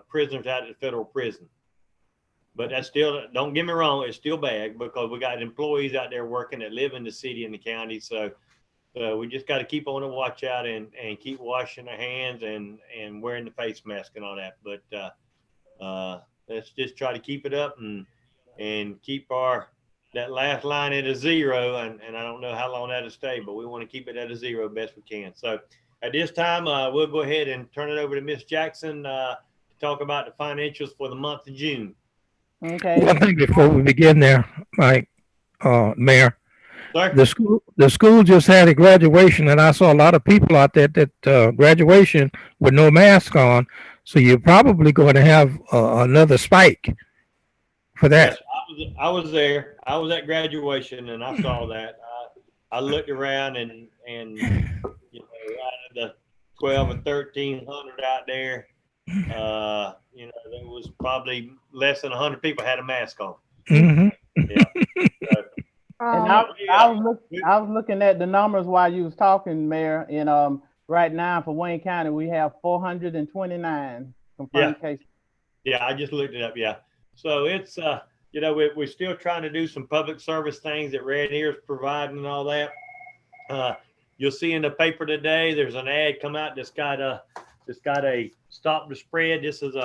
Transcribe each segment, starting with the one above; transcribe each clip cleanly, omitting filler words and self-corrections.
prisoners out at the federal prison. But that's still, don't get me wrong, it's still bad because we got employees out there working that live in the city and the county. So we just got to keep on the watch out and keep washing our hands and wearing the face mask and all that. But let's just try to keep it up and keep that last line at a 0. And I don't know how long that'll stay, but we want to keep it at a 0 best we can. So at this time, we'll go ahead and turn it over to Miss Jackson to talk about the financials for the month of June. Okay. One thing before we begin there, Mike, Mayor, Sir? the school just had a graduation, and I saw a lot of people out there that graduation with no mask on. So you're probably going to have another spike for that. Yes, I was there. I was at graduation, and I saw that. I looked around, and you know, out of the 12 or 1,300 out there, you know, there was probably less than 100 people had a mask on. Mm-hmm. Yeah. So, And I was looking at the numbers while you was talking, Mayor. And right now for Wayne County, we have 429 confirmed cases. Yeah, I just looked it up. Yeah. So it's you know, we're still trying to do some public service things that Red Ear's providing and all that. You'll see in the paper today, there's an ad come out that's got a stop the spread. This is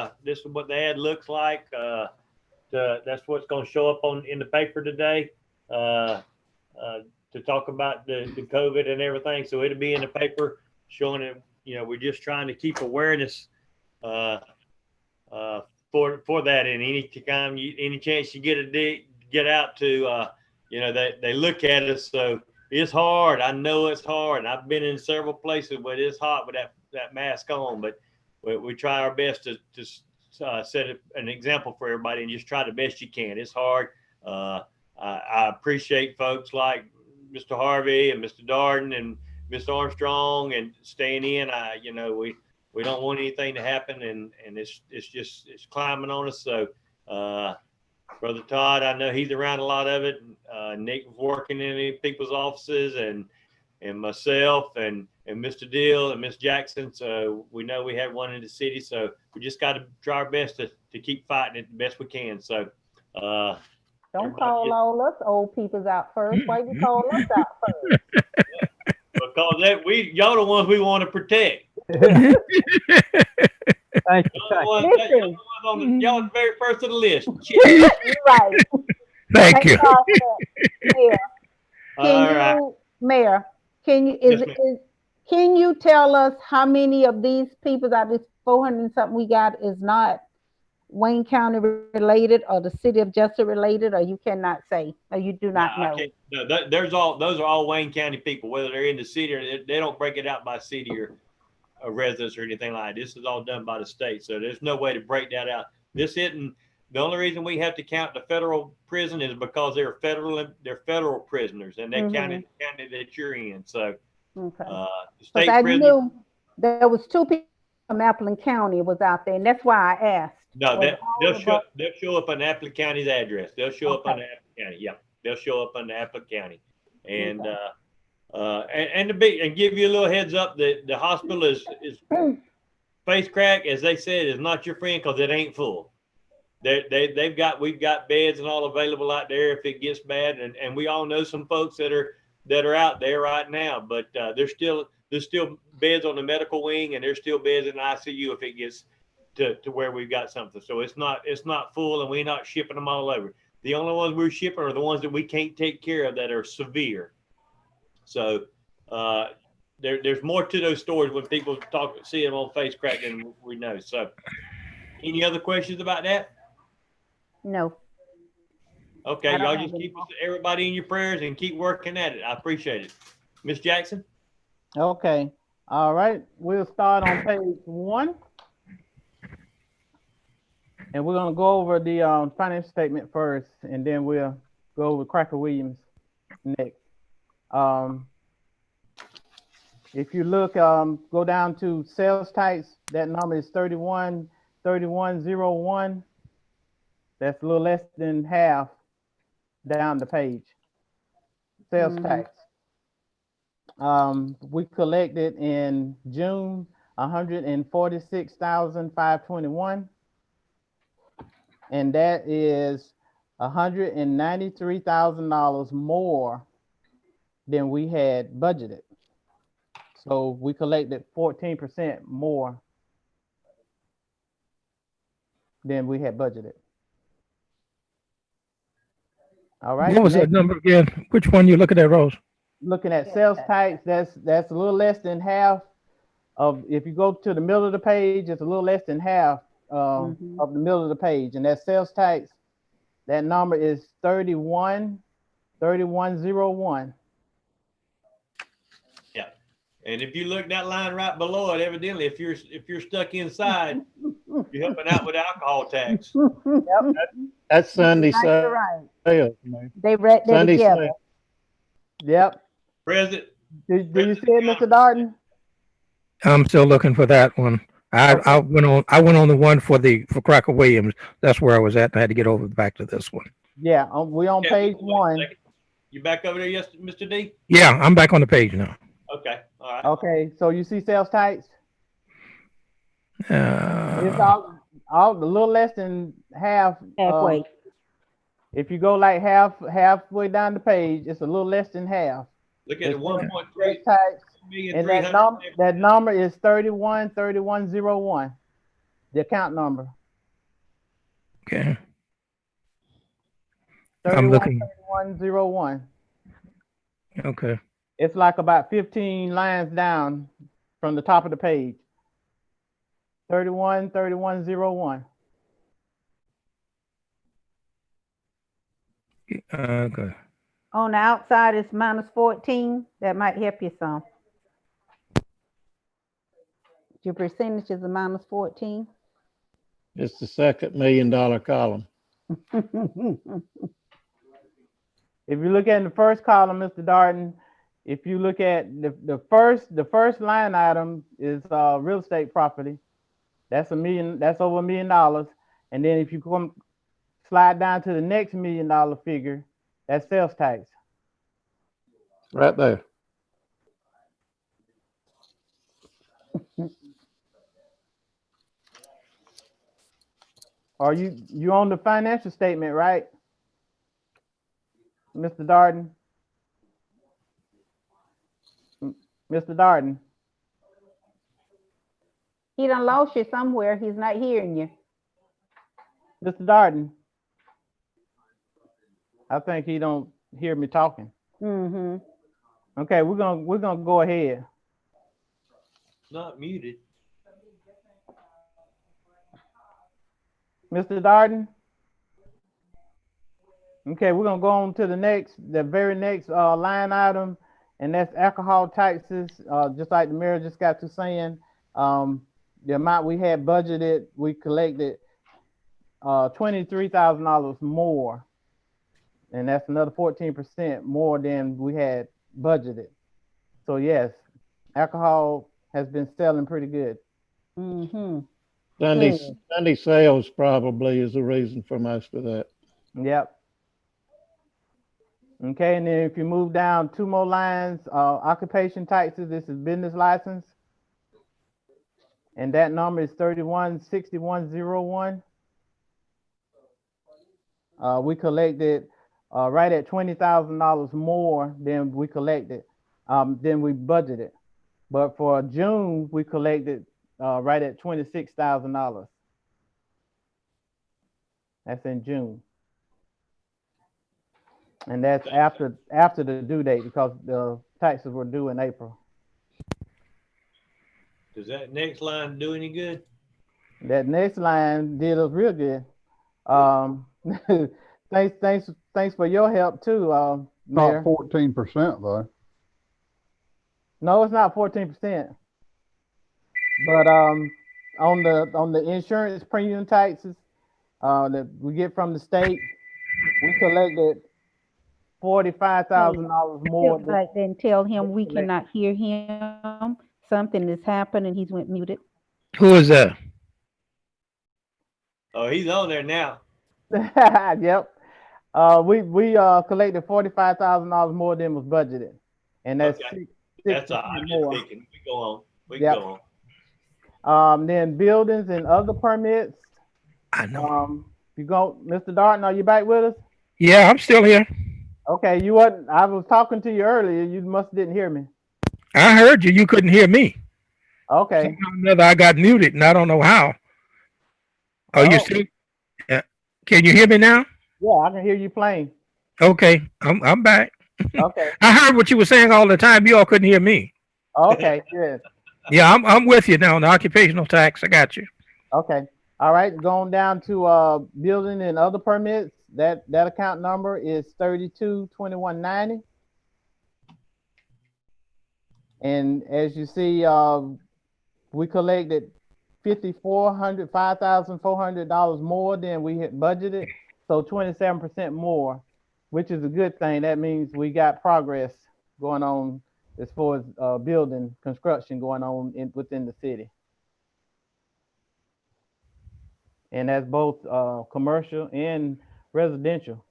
what the ad looks like. That's what's going to show up in the paper today to talk about the COVID and everything. So it'll be in the paper showing it. You know, we're just trying to keep awareness for that. And any chance you get out to, you know, they look at us. So it's hard. I know it's hard. I've been in several places where it's hot with that mask on, but we try our best to set an example for everybody and just try the best you can. It's hard. I appreciate folks like Mr. Harvey and Mr. Darden and Mr. Armstrong and staying in. You know, we don't want anything to happen, and it's climbing on us. So, Brother Todd, I know he's around a lot of it. Nick was working in people's offices, and myself and Mr. Deal and Miss Jackson. So we know we had one in the city. So we just got to try our best to keep fighting it the best we can. So don't call all us old peoples out first. Why you call us out first? Because y'all the ones we want to protect. Thank you. Y'all the very first of the list. Right. Thank you. Yeah. All right. Mayor, can you tell us how many of these people out of this 400 and something we got is not Wayne County related or the city of Jessup related, or you cannot say, or you do not know? No, those are all Wayne County people, whether they're in the city or they don't break it out by city or residents or anything like that. This is all done by the state, so there's no way to break that out. This isn't the only reason we have to count the federal prison is because they're federal prisoners and that county that you're in. So okay. The state I prison. knew there was 2 people from Appleton County was out there, and that's why I asked. No, they'll show up on Appleton County's address. They'll show up on the Appleton County. Yeah, they'll show up on the Appleton County, and and give you a little heads up that the hospital is face crack, as they said, is not your friend because it ain't full. We've got beds and all available out there if it gets bad, and we all know some folks that are out there right now, but there's still beds on the medical wing, and there's still beds in the ICU if it gets to where we've got something. So it's not full, and we're not shipping them all over. The only ones we're shipping are the ones that we can't take care of that are severe. So there's more to those stories when people see them on face crack than we know. So any other questions about that? No. Okay, y'all just keep everybody in your prayers and keep working at it. I appreciate it. Miss Jackson? Okay. All right. We'll start on page 1. And we're going to go over the financial statement first, and then we'll go over Cracker Williams next. If you look, go down to sales tax, that number is 3101. That's a little less than half down the page. Sales tax. We collected in June $146,521, and that is $193,000 more than we had budgeted. So we collected 14% more than we had budgeted. All right. What was that number again? Which one you looking at, Rose? Looking at sales tax, that's a little less than half of, if you go to the middle of the page, it's a little less than half of the middle of the page. And that sales tax, that number is 3101. Yeah. And if you look that line right below it, evidently, if you're stuck inside, you're helping out with alcohol tax. Yep. That's Sunday You're right. sales, man. They read that Sunday together. sales. Yep. President, Do you see it, Mr. Darden? I'm still looking for that one. I went on the one for Cracker Williams. That's where I was at. I had to get over back to this one. Yeah, we on yeah, page wait a 1. second. You back over there, yes, Mr. D? Yeah, I'm back on the page now. Okay, all right. Okay, so you see sales tax? It's Uh, all a little less than half. Halfway. If you go like halfway down the page, it's a little less than half. Look at it, It's 1.3 Sales tax, million, and 300. that number is 3101, the account number. okay. I'm looking. 3101. Okay. It's like about 15 lines down from the top of the page. 3101. Okay. On the outside, it's minus 14. That might help you some. Your percentage is a minus 14. It's the second $1 million column. If you look at the first column, Mr. Darden, if you look at the first line item is real estate property. That's over $1 million. And then if you come slide down to the next $1 million figure, that's sales tax. Right there. Are you on the financial statement, right, Mr. Darden? Mr. Darden. He done lost you somewhere. He's not hearing you. Mr. Darden. I think he don't hear me talking. Mm-hmm. Okay, we're gonna go ahead. Not muted. Mr. Darden. Okay, we're gonna go on to the very next line item, and that's alcohol taxes. Just like the mayor just got to saying, the amount we had budgeted, we collected $23,000 more, and that's another 14% more than we had budgeted. So yes, alcohol has been selling pretty good. Mm-hmm. Sunday sales probably is the reason for most of that. Yep. Okay, and then if you move down 2 more lines, occupation taxes, this is business license. And that number is 316101. We collected right at $20,000 more than we collected, than we budgeted. But for June, we collected right at $26,000. That's in June. And that's after the due date, because the taxes were due in April. Does that next line do any good? That next line did us real good. Thanks for your help too, Mayor. Not 14% though. No, it's not 14%. But on the insurance premium taxes that we get from the state, we collected $45,000 more. Right, then tell him we cannot hear him. Something has happened and he's went muted. Who is that? Oh, he's on there now. Yep. We collected $45,000 more than was budgeted, and that's Okay. six That's all. I'm just more. thinking. We go on. We Yep. go on. Then buildings and other permits. I know. You go, Mr. Darton, are you back with us? Yeah, I'm still here. Okay, you wasn't. I was talking to you earlier. You must didn't hear me. I heard you. You couldn't hear me. Okay. Somehow or another, I got muted, and I don't know how. Are you Oh, still? Yeah. Can you hear me now? yeah, I can hear you plain. Okay, I'm back. Okay. I heard what you were saying all the time. You all couldn't hear me. Okay, good. Yeah, I'm with you now on the occupational tax. I got you. Okay. All right. Going down to building and other permits. That account number is 322190. And as you see, we collected $5,400 more than we had budgeted. So 27% more, which is a good thing. That means we got progress going on as far as building construction going on within the city. And that's both commercial and residential.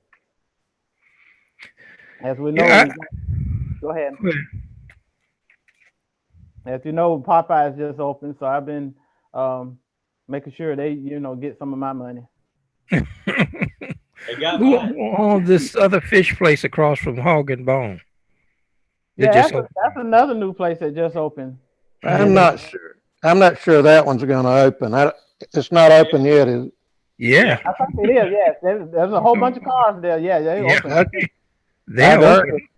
As we know, Yeah, go ahead. As you know, Popeyes just opened, so I've been making sure they, get some of my money. They got Who mine. owns this other fish place across from Hog and Bone? It Yeah, just that's another new place that just opened. I'm not sure. I'm not sure that one's gonna open. It's not open yet, is it? Yeah. I think it is. Yes, there's a whole bunch of cars there. Yeah, they Yeah. open. Okay. They're I'd heard, open.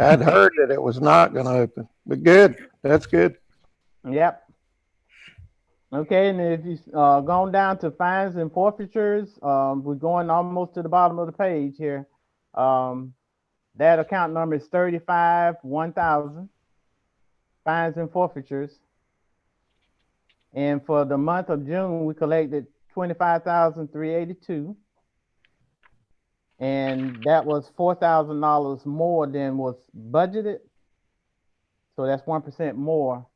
I'd heard that it was not gonna open, but good. That's good. Yep. Okay, and if you going down to fines and forfeitures, we're going almost to the bottom of the page here. That account number is 35-1000 fines and forfeitures. And for the month of June, we collected 25,382, and that was $4,000 more than was budgeted. So that's 1% more.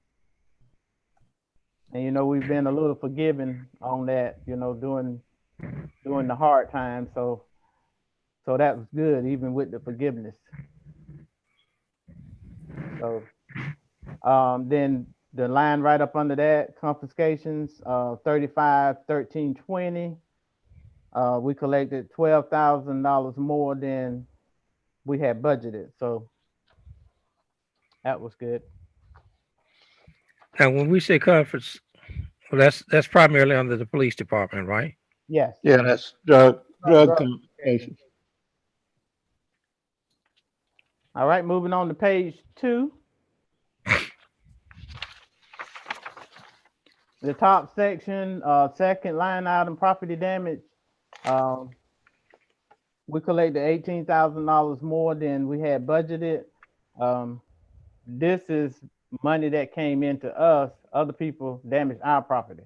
And we've been a little forgiving on that, during the hard times. So that was good, even with the forgiveness. So then the line right up under that, confiscations, 35-1320. We collected $12,000 more than we had budgeted. So that was good. Now, when we say conference, well, that's primarily under the police department, right? Yes. Yeah, that's drug confiscations. All right, moving on to page 2. The top section, second line item, property damage. We collected $18,000 more than we had budgeted. This is money that came into us. Other people damaged our property.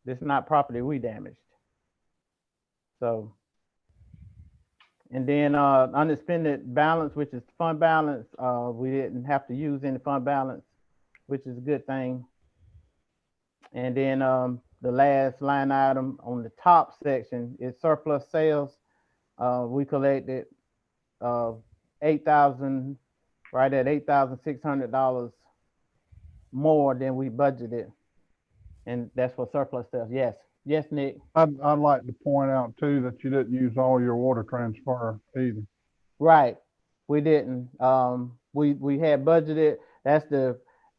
This is not property we damaged. So, and then unexpended balance, which is fund balance. We didn't have to use any fund balance, which is a good thing. And then the last line item on the top section is surplus sales. We collected $8,000, right at $8,600 more than we budgeted, and that's for surplus sales. Yes, Nick. I'd like to point out too that you didn't use all your water transfer either. Right, we didn't. We had budgeted.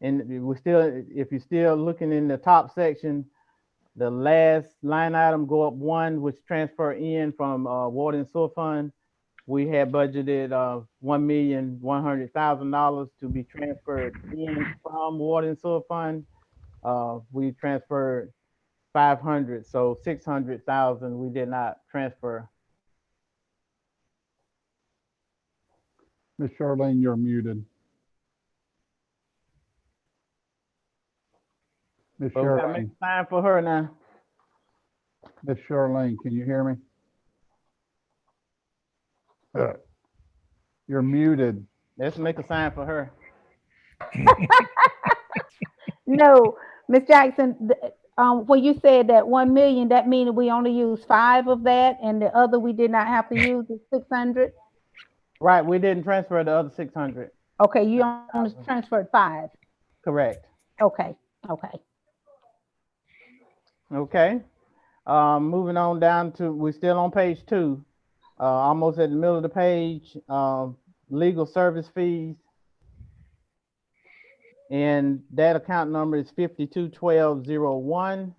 And we still, if you're still looking in the top section, the last line item go up 1, which transfer in from water and sewer fund. We had budgeted $1,100,000 to be transferred in from water and sewer fund. We transferred 500, so 600,000 we did not transfer. Miss Charlene, you're muted. Miss But we gotta make Charlene, time for her now. Miss Charlene, can you hear me? You're muted. Let's make a sign for her. No, Ms. Jackson, when you said that 1 million, that means we only use 5 of that, and the other we did not have to use is 600. Right, we didn't transfer the other 600. Okay, you only transferred 5. Correct. Okay. Okay. Moving on down to, we're still on page 2. Almost at the middle of the page, legal service fees. And that account number is 521201.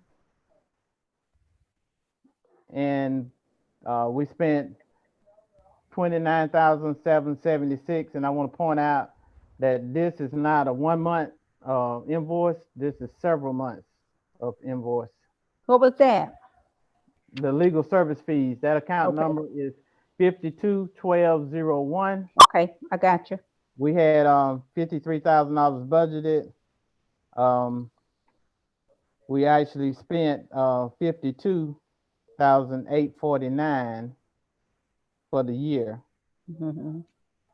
And we spent 29,776. And I want to point out that this is not a 1 month invoice. This is several months of invoice. What was that? The legal service fees, that account Okay. number is 521201. Okay, I got you. We had $53,000 budgeted. We actually spent 52,849 for the year. Mhm.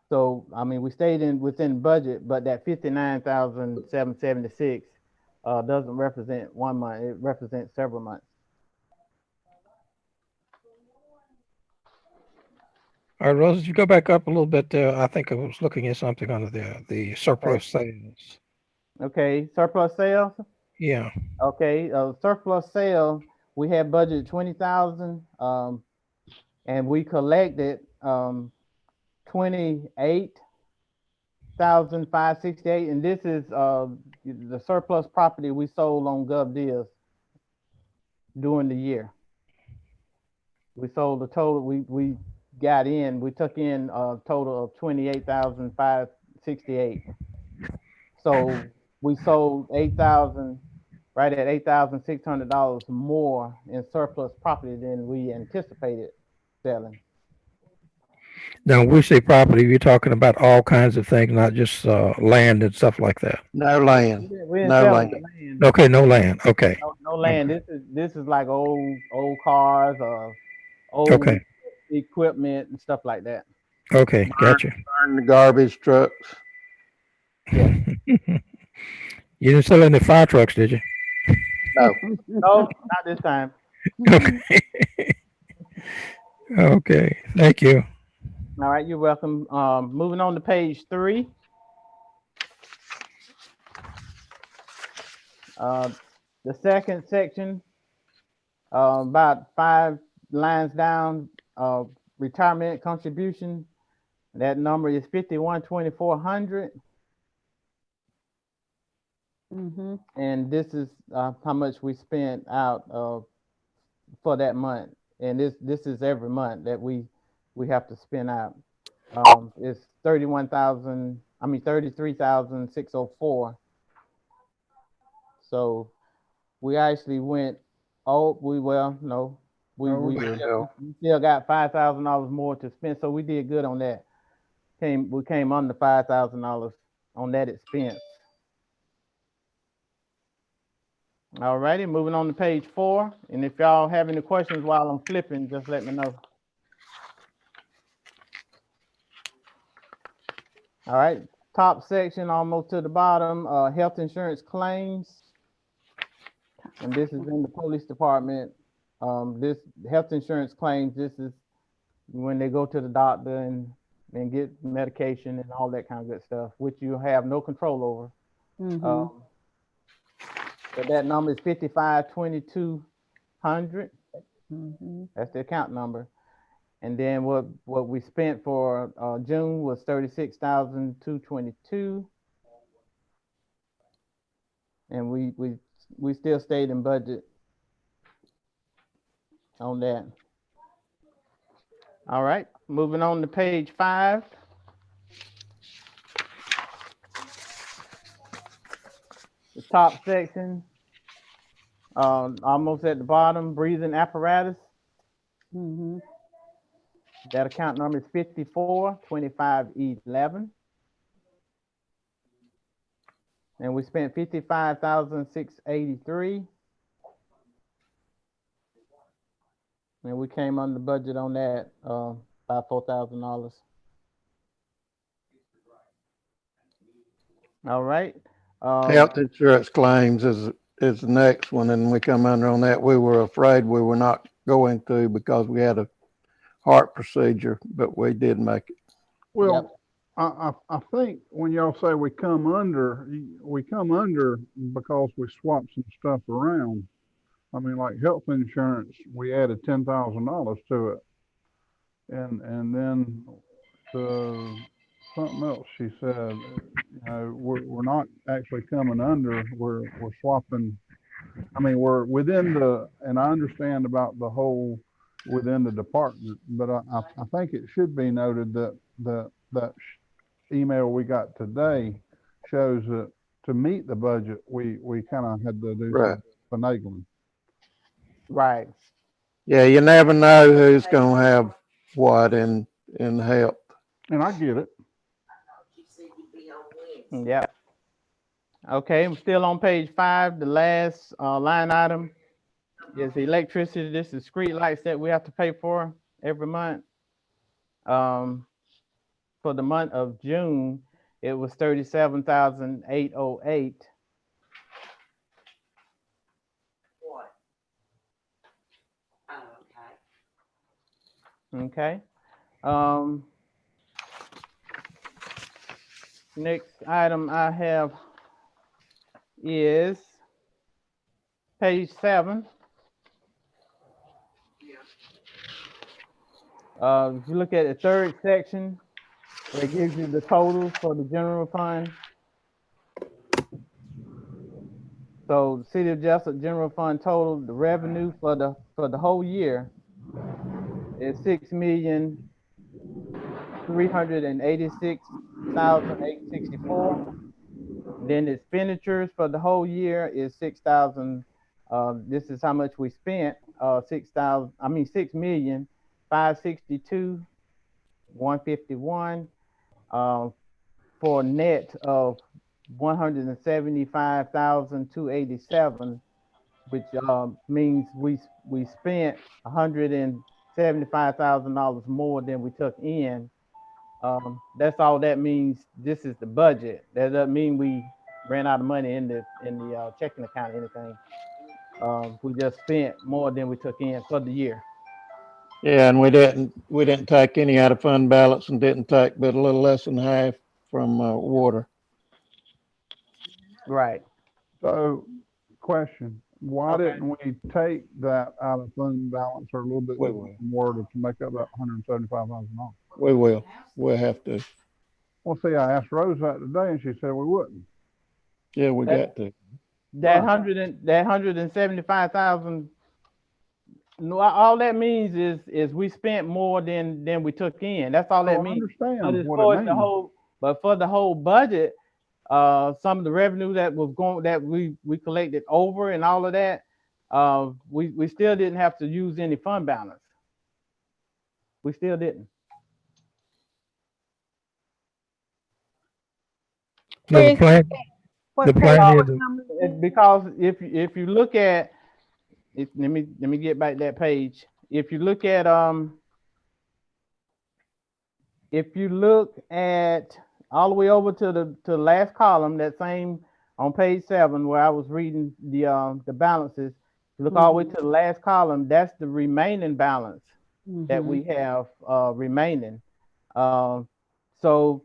So I mean, we stayed within budget, but that 59,776 doesn't represent 1 month. It represents several months. All right, Rose, you go back up a little bit there. I think I was looking at something under there, the surplus sales. Okay, surplus sales. Yeah, Okay, surplus sale, we had budgeted 20,000, and we collected 28,568, and this is the surplus property we sold on GovDeals during the year. We sold the total. We took in a total of 28,568. So we sold 8,000. Right at $8,600 more in surplus property than we anticipated selling. now when we say property, you're talking about all kinds of things, not just land and stuff like that. No land. We didn't No sell land. any land. Okay, no land. Okay, No land. This is like old cars, old okay, equipment and stuff like that. okay, gotcha. Burn the garbage trucks. You didn't sell any fire trucks, did you? No. No, not this time. Okay. Okay, thank you. All right, you're welcome. Moving on to page 3. The second section, about 5 lines down, retirement contribution. That number is 51,2400, Mhm. and this is how much we spent out for that month. And this is every month that we have to spend out. It's 33,604. So we actually went. We still got $5,000 more to spend. So we did good on that. We came under $5,000 on that expense. All righty, moving on to page 4. And if y'all have any questions while I'm flipping, just let me know. All right, top section, almost to the bottom, health insurance claims. And this is in the police department. This health insurance claims, this is when they go to the doctor and get medication and all that kind of good stuff, which you have no control over. Mhm. But that number is 55,2200. Mhm. That's the account number. And then what we spent for June was 36,222. And we still stayed in budget on that. All right, moving on to page 5. The top section, almost at the bottom, breathing apparatus. Mhm. That account number is 54,2511. And we spent 55,683. And we came under budget on that by $4,000. All right. Health insurance claims is the next one, and we come under on that. We were afraid we were not going to because we had a heart procedure, but we did make it. Well, I think when y'all say we come under because we swapped some stuff around. I mean, like health insurance, we added $10,000 to it. And then something else she said, you know, we're not actually coming under, we're swapping. I mean, we're within and I understand about the whole within the department, but I think it should be noted that email we got today shows that to meet the budget, we kind of had to do Right. some finagling. Right. Yeah, you never know who's gonna have what in help. And I get it. Yep. Okay, I'm still on page 5. The last line item is electricity. This is street lights that we have to pay for every month. For the month of June, it was 37,808. What? Oh, okay. Okay. Next item I have is page 7. If you look at the third section, it gives you the total for the general fund. So the City of Jessup general fund total, the revenue for the whole year is $6,386,864. Then the expenditures for the whole year is 6,000. This is how much we spent. 6,562,151. For a net of 175,287, which means we spent $175,000 more than we took in. That's all that means. This is the budget. That doesn't mean we ran out of money in the checking account or anything. We just spent more than we took in for the year. Yeah, and we didn't take any out of fund balance and didn't take but a little less than half from water. Right. So, question, why didn't we take that out of fund balance or a little bit We will. more to make up that $175,000? We will. We'll have to. Well, see, I asked Rose that today and she said we wouldn't. Yeah, we got to. That 175,000. No, all that means is we spent more than we took in. That's all that I means. understand But as what far it as means. but for the whole budget, some of the revenue that was going that we collected over and all of that, we still didn't have to use any fund balance. We still didn't. No, the plan, What the page, plan what is, number? Because if you look at it, let me get back that page. If you look at all the way over to the last column, that same on page 7 where I was reading the balances, you look all the way to the last column, that's the remaining balance that we have remaining. So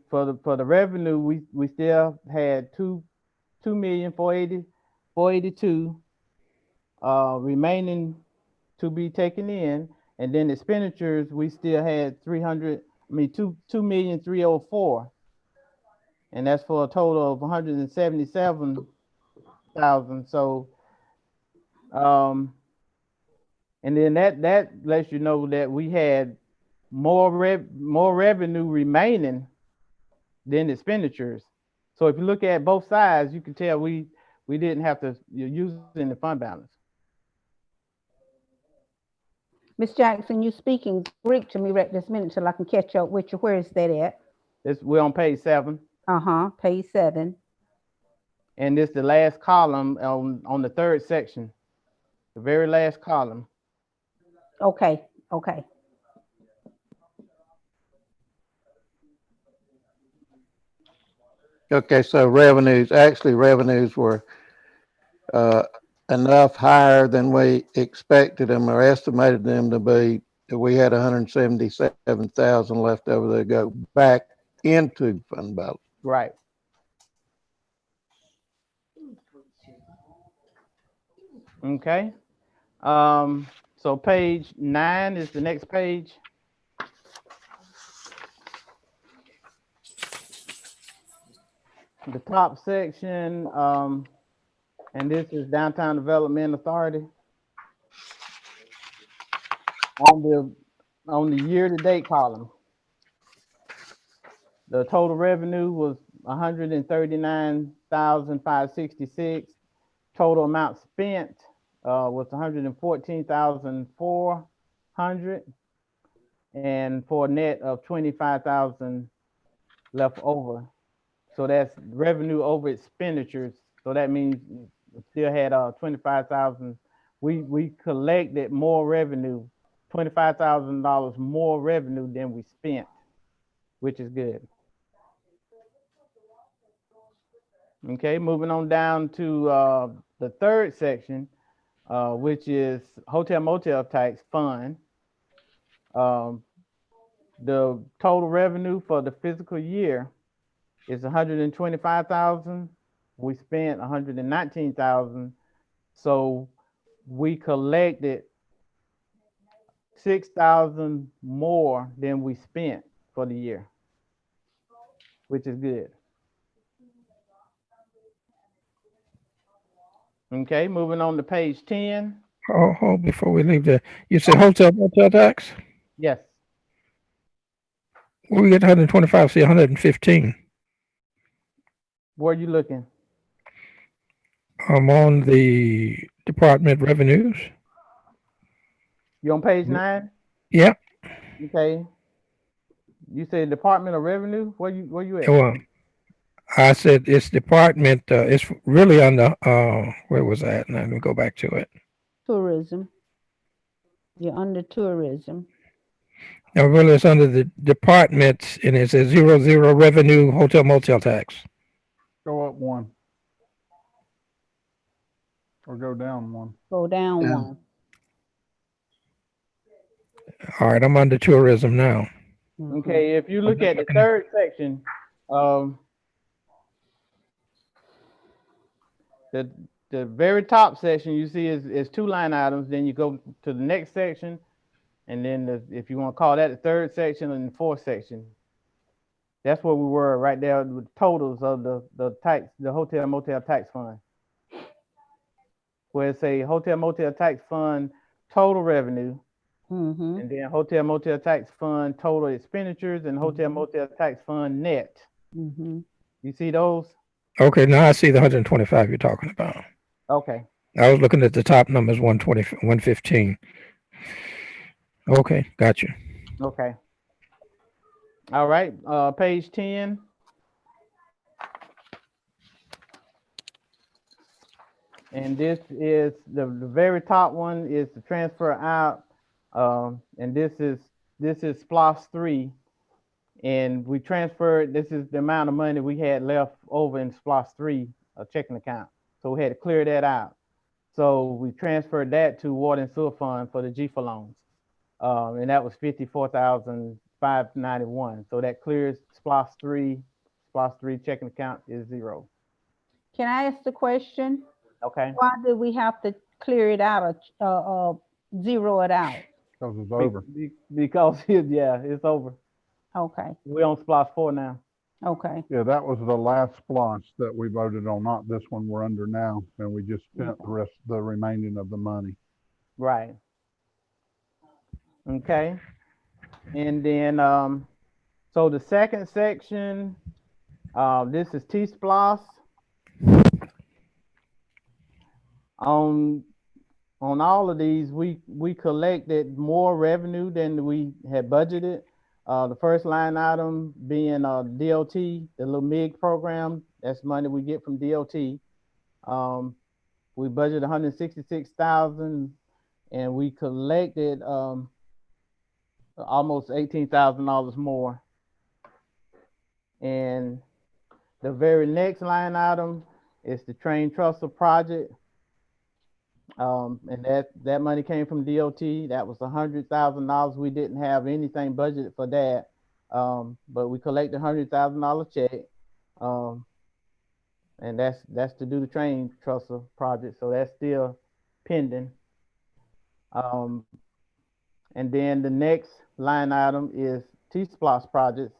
for the revenue, we still had 2,482,482 remaining to be taken in, and then expenditures we still had 2,304,000, and that's for a total of 177,000. So and then that lets you know that we had more revenue remaining than expenditures. So if you look at both sides, you can tell we didn't have to use in the fund balance. Ms. Jackson, you speaking Greek to me right this minute till I can catch up with you. Where is that at? We're on page 7. Page 7. And this the last column on the third section, the very last column. Okay. Okay, so revenues were enough higher than we expected them or estimated them to be. We had 177,000 left over to go back into fund balance. Right. Okay. So page 9 is the next page. The top section, and this is Downtown Development Authority. On the year-to-date column, the total revenue was 139,566. Total amount spent was 114,400, and for a net of 25,000 left over. So that's revenue over expenditures. So that means we still had 25,000. We collected more revenue, $25,000 more revenue than we spent, which is good. Okay, moving on down to the third section, which is hotel motel tax fund. The total revenue for the fiscal year is 125,000. We spent 119,000. So we collected 6,000 more than we spent for the year, which is good. Okay, moving on to page 10. Oh, before we leave there, you said hotel motel tax? Yes. We get 125, see 115. Where are you looking? I'm on the Department Revenues. You on page 9? Yep. Okay. You said Department of Revenue? Where you at? Well, I said it's department, it's really under, where was that? Let me go back to it. Tourism. You're under tourism. No, really it's under the departments and it says 00 revenue hotel motel tax. Go up one. Or go down one. Go down Yeah. one. All right, I'm under tourism now. Mhm. Okay, if you look at the third section, the very top section you see is 2 line items. Then you go to the next section, and then if you want to call that the third section and the fourth section, that's where we were right there with totals of the tax, the hotel motel tax fund. Where it's a hotel motel tax fund total revenue, Mhm. and then hotel motel tax fund total expenditures, and hotel motel tax fund net. Mhm. You see those? Okay, now I see the 125 you're talking about. Okay. I was looking at the top numbers, 120, 115. Okay, got you. Okay. All right. Page 10. And this is the very top one is the transfer out. And this is SPLOST 3. And we transferred, this is the amount of money we had left over in SPLOST 3, a checking account. So we had to clear that out. So we transferred that to Water and Sewer Fund for the GFA loans. And that was 54,591. So that clears SPLOST 3. SPLOST 3 checking account is 0. Can I ask the question? Okay. Why did we have to clear it out or zero it out? Because it's over. Because it's over. Okay, We're on SPLOST 4 now. okay. Yeah, that was the last splotch that we voted on, not this one we're under now. And we just spent the remaining of the money. Right. Okay. And then, so the second section, this is T-SPLOST. On all of these, we collected more revenue than we had budgeted. The first line item being DOT, the little MIG program. That's money we get from DOT. We budgeted 166,000, and we collected almost $18,000 more. And the very next line item is the Train Trestle project. And that money came from DOT. That was $100,000. We didn't have anything budgeted for that. But we collected $100,000 check. And that's to do the Train Trestle project. So that's still pending. And then the next line item is T-Splosh projects.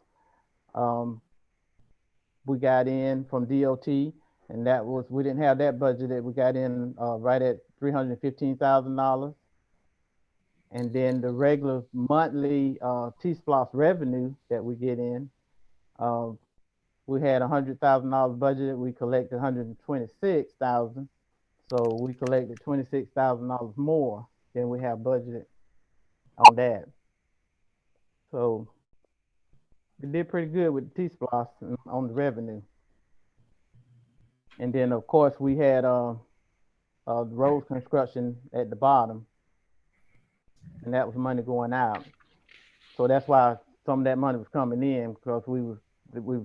We got in from DOT, and that was, we didn't have that budgeted. We got in right at $315,000. And then the regular monthly T-Splosh revenue that we get in, we had $100,000 budgeted. We collected $126,000. So we collected $26,000 more than we have budgeted on that. So we did pretty good with T-Splosh on the revenue. And then of course we had the road construction at the bottom, and that was money going out. So that's why some of that money was coming in, because we was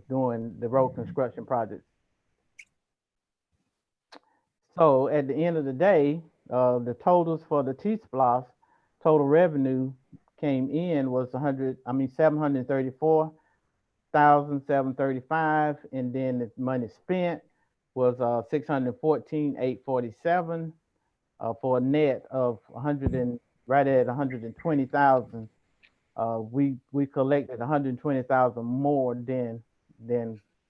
doing the road construction projects. So at the end of the day, the totals for the T-Splosh total revenue came in was 734,735, and then the money spent was 614,847 for a net of right at 120,000. We collected 120,000 more than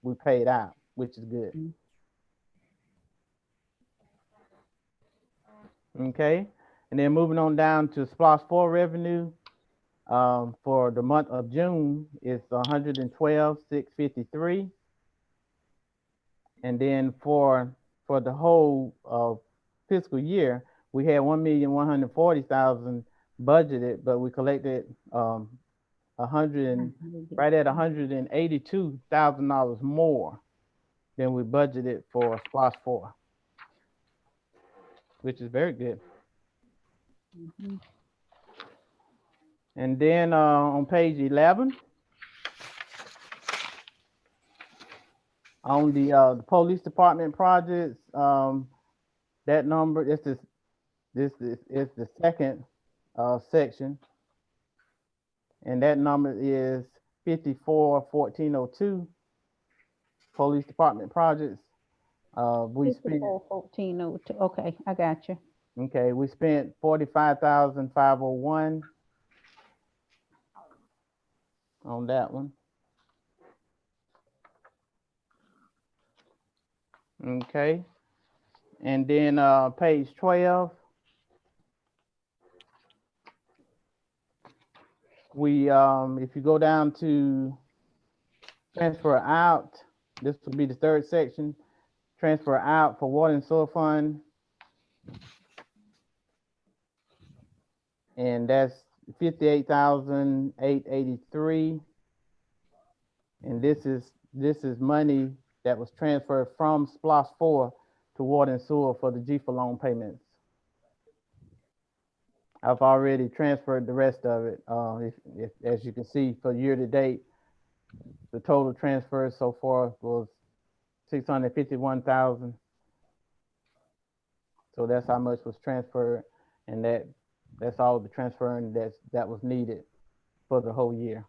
we paid out, which is good. Okay, and then moving on down to Splosh 4 revenue for the month of June is 112,653, and then for the whole fiscal year we had 1,140,000 budgeted, but we collected right at $182,000 more than we budgeted for Splosh 4, which is very good. And then on page 11, on the police department projects, that number, this is the second section, and that number is 54,1402. Police department projects. We spent 54,1402. Okay, I got you. Okay, we spent 45,501 on that one. Okay, and then page 12, we if you go down to transfer out, this will be the third section. Transfer out for water and sewer fund, and that's 58,883. And this is money that was transferred from Splosh 4 to water and sewer for the GFA loan payments. I've already transferred the rest of it. If as you can see, for year to date, the total transfers so far was 651,000. So that's how much was transferred, and that's all the transferring that was needed for the whole year.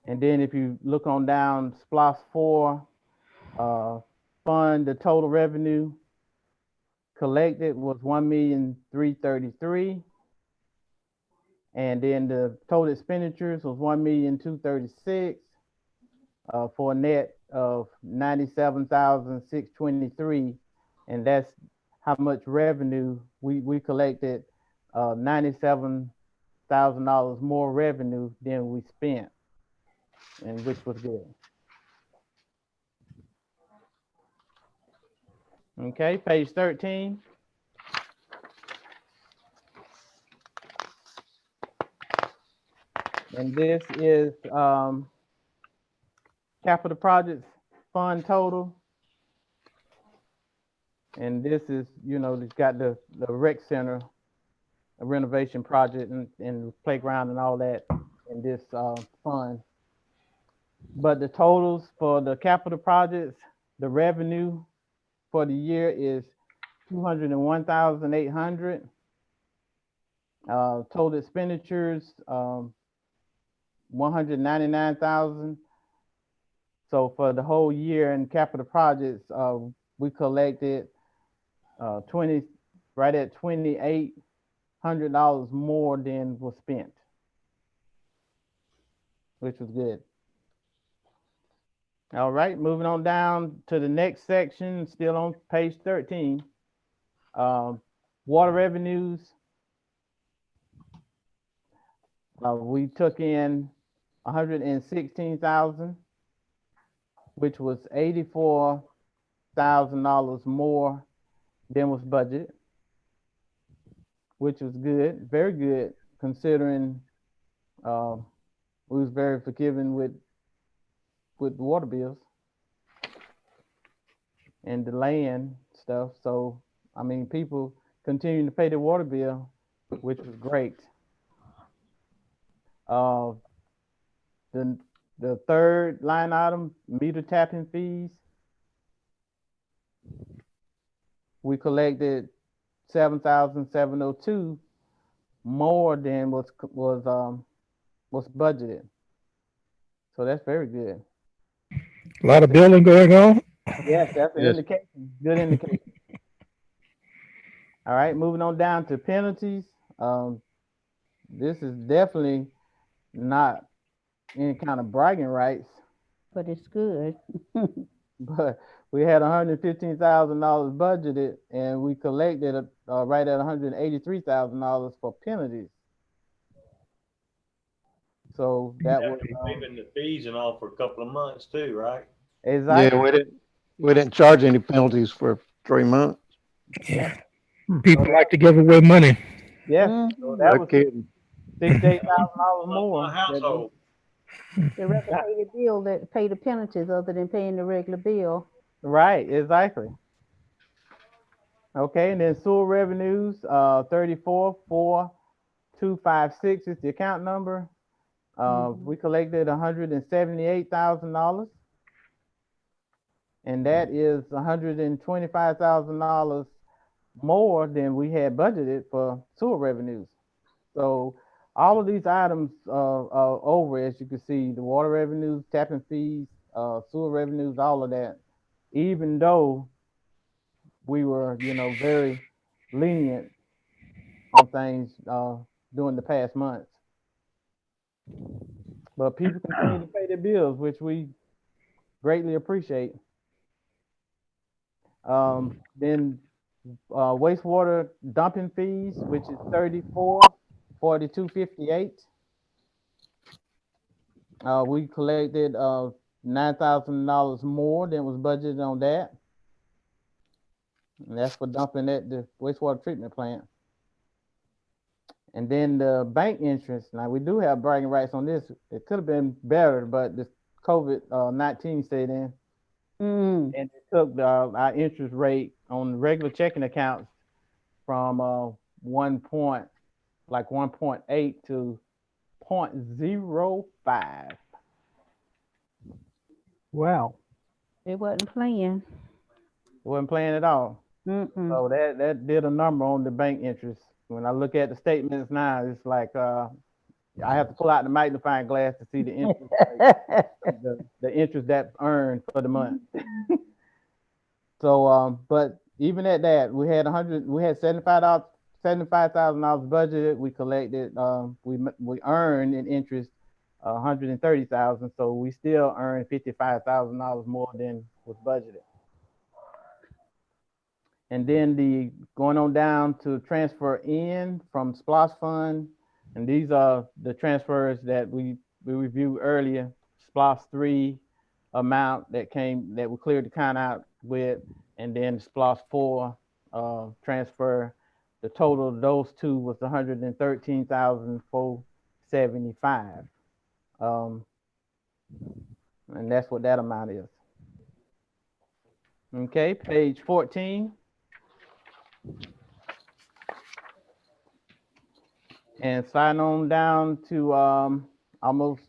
And then if you look on down, Splosh 4 fund, the total revenue collected was 1,333,000, and then the total expenditures was 1,236,000 for a net of 97,623, and that's how much revenue we collected. $97,000 more revenue than we spent, and which was good. Okay, page 13. And this is capital projects fund total. And this is, it's got the rec center, a renovation project and playground and all that in this fund. But the totals for the capital projects, the revenue for the year is 201,800. Total expenditures, 199,000. So for the whole year in capital projects, we collected right at 28 $100 more than was spent, which was good. All right, moving on down to the next section, still on page 13. Water revenues. We took in 116,000, which was $84,000 more than was budgeted, which was good, very good, considering we was very forgiving with water bills and delaying stuff. So, I mean, people continuing to pay their water bill, which was great. The third line item, meter tapping fees. We collected 7,702 more than was budgeted. So that's very good. A lot of building going on. Yes, that's an Yes. indication. Good indication. All right, moving on down to penalties. This is definitely not any kind of bragging rights, But it's good. but we had $115,000 budgeted, and we collected right at $183,000 for penalties. So that was Waiving the fees and all for a couple of months too, right? exactly. Yeah, we didn't charge any penalties for 3 months. Yeah. People like to give away money. Yes, Mhm. so that No was kidding. $68,000 more. My household. They rather pay the bill that pay the penalties other than paying the regular bill. Right, exactly. Okay, and then sewer revenues, 34,426 is the account number. We collected $178,000, and that is $125,000 more than we had budgeted for sewer revenues. So all of these items are over, as you can see, the water revenues, tapping fees, sewer revenues, all of that, even though we were, very lenient on things during the past months. But people continue to pay their bills, which we greatly appreciate. Then wastewater dumping fees, which is $34,442.58. We collected $9,000 more than was budgeted on that. And that's for dumping at the wastewater treatment plant. And then the bank interest. Now we do have bragging rights on this. It could have been better, but this COVID-19 stayed in, Mm. and it took our interest rate on regular checking accounts from 1.8 to 0.05. Wow. It wasn't playing. It wasn't playing at all. Mm-mm. So that did a number on the bank interest. When I look at the statements now, it's like I have to pull out the magnifying glass to see the interest, the interest that earned for the month. So, but even at that, we had $75,000 budgeted. We collected, we earned in interest $130,000. So we still earned $55,000 more than was budgeted. And then going on down to transfer in from SPLOST fund, and these are the transfers that we reviewed earlier. SPLOST 3 amount that we cleared the account out with, and then SPLOST 4 transfer. The total of those two was $113,475, and that's what that amount is. Okay, page 14. And sliding on down to almost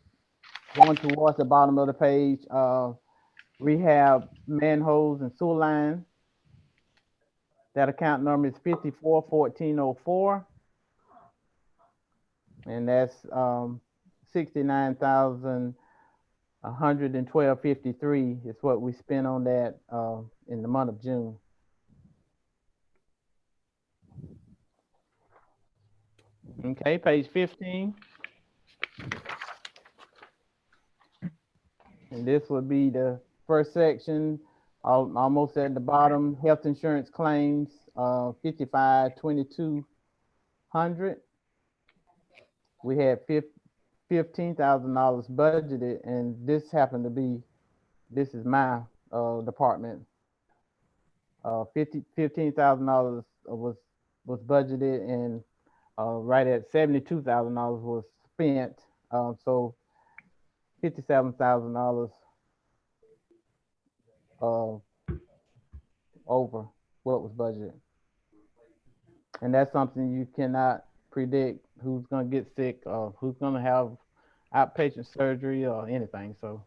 going towards the bottom of the page, rehab manholes and sewer lines. That account number is 541404, and that's 69,112.53 is what we spent on that in the month of June. Okay, page 15. And this would be the first section, almost at the bottom, health insurance claims, 55,2200. We had $15,000 budgeted, and this happened to be, this is my department. $15,000 was budgeted, and right at $72,000 was spent. So $57,000 over what was budgeted. And that's something you cannot predict who's gonna get sick or who's gonna have outpatient surgery or anything. So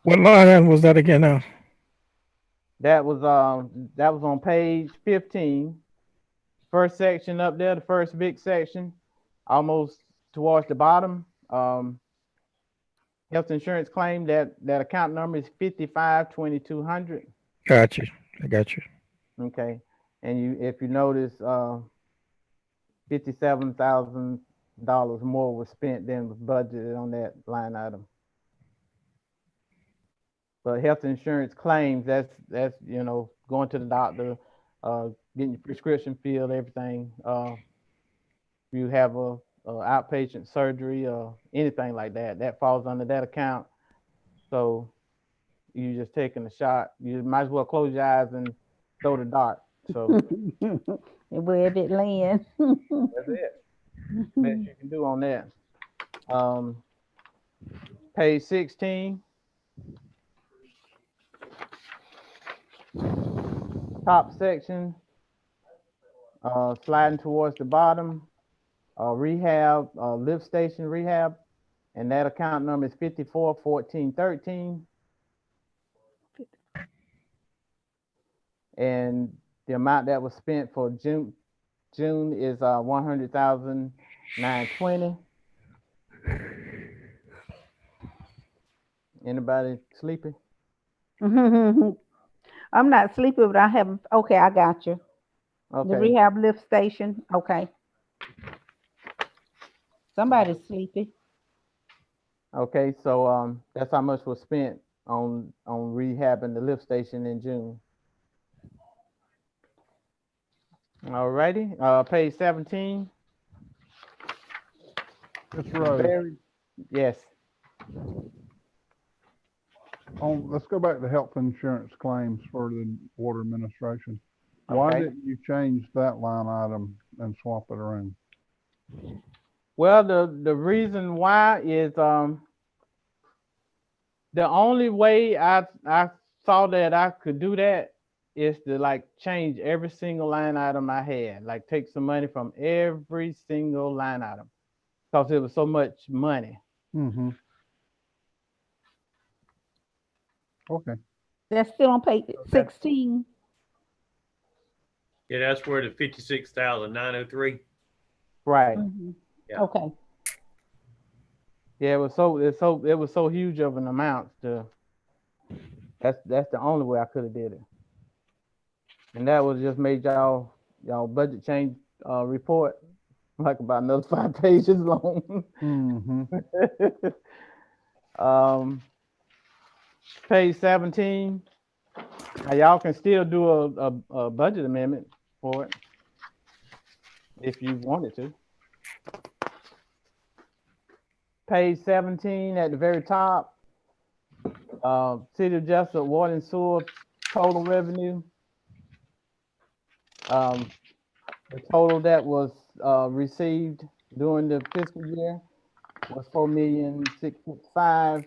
What line item was that again now? that was on page 15. First section up there, the first big section, almost towards the bottom. Health insurance claim, that account number is 55,2200. Got you. I got you. Okay, and if you notice, $57,000 more was spent than was budgeted on that line item. But health insurance claims, that's going to the doctor, getting your prescription filled, everything. You have a outpatient surgery or anything like that, that falls under that account. So you just taking a shot. You might as well close your eyes and throw the dart. So Wherever it lands. that's it. Best you can do on that. Page 16. Top section. Sliding towards the bottom. Rehab, lift station rehab, and that account number is 541413. And the amount that was spent for June is 100,920. Anybody sleepy? I'm not sleepy, but I have, okay, I got you. The Okay. rehab lift station, okay. Somebody's sleepy. Okay, so that's how much was spent on rehabbing the lift station in June. Alrighty, page 17. Mr. Rose, Yes. let's go back to health insurance claims for the water administration. Why Okay. didn't you change that line item and swap it around? Well, the reason why is the only way I saw that I could do that is to like change every single line item I had, like take some money from every single line item, because it was so much money. Mm-hmm. Okay. That's still on page 16. Yeah, that's where the 56,903. Right. Mhm. Yeah. Okay. Yeah, it was so huge of an amount to. That's the only way I could have did it. And that was just made y'all budget change report like about another 5 pages long. Mm-hmm. Page 17. Now y'all can still do a budget amendment for it if you wanted to. Page 17 at the very top. City of Jessup water and sewer total revenue. The total that was received during the fiscal year was $4,665,000,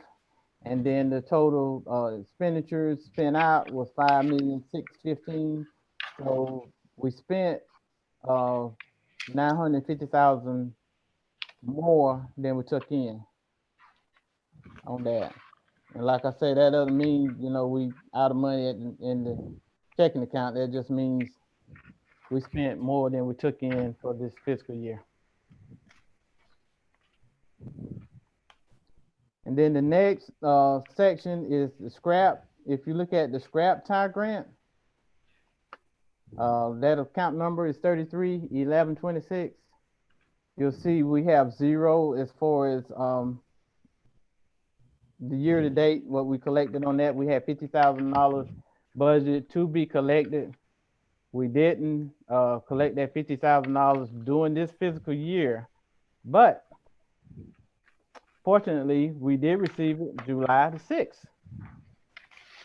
and then the total expenditures spent out was $5,615,000. So we spent $950,000 more than we took in on that. And like I say, that doesn't mean we out of money in the checking account. That just means we spent more than we took in for this fiscal year. And then the next section is the scrap. If you look at the scrap tie grant, that account number is 331126. you'll see we have zero as far as the year to date. What we collected on that, we had $50,000 budget to be collected. We didn't collect that $50,000 during this fiscal year, but fortunately, we did receive it July the 6th.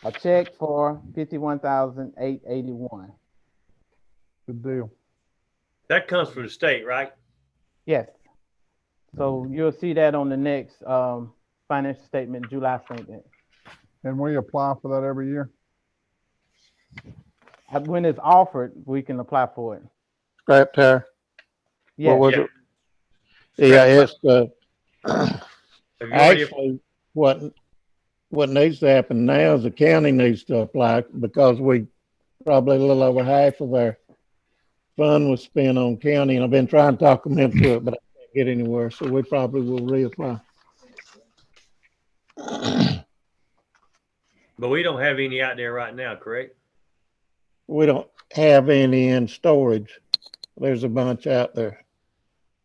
A check for $51,881. Good deal. That comes from the state, right? Yes. So you'll see that on the next financial statement, July statement. And we apply for that every year? When it's offered, we can apply for it. Scrap tire. Yes. What was Yeah. it? Yeah, it's, Have you already, actually, what needs to happen now is the county needs to apply because we probably a little over half of our fund was spent on county, and I've been trying to talk them into it, but I can't get anywhere, so we probably will reapply. but we don't have any out there right now, correct? We don't have any in storage. There's a bunch out there.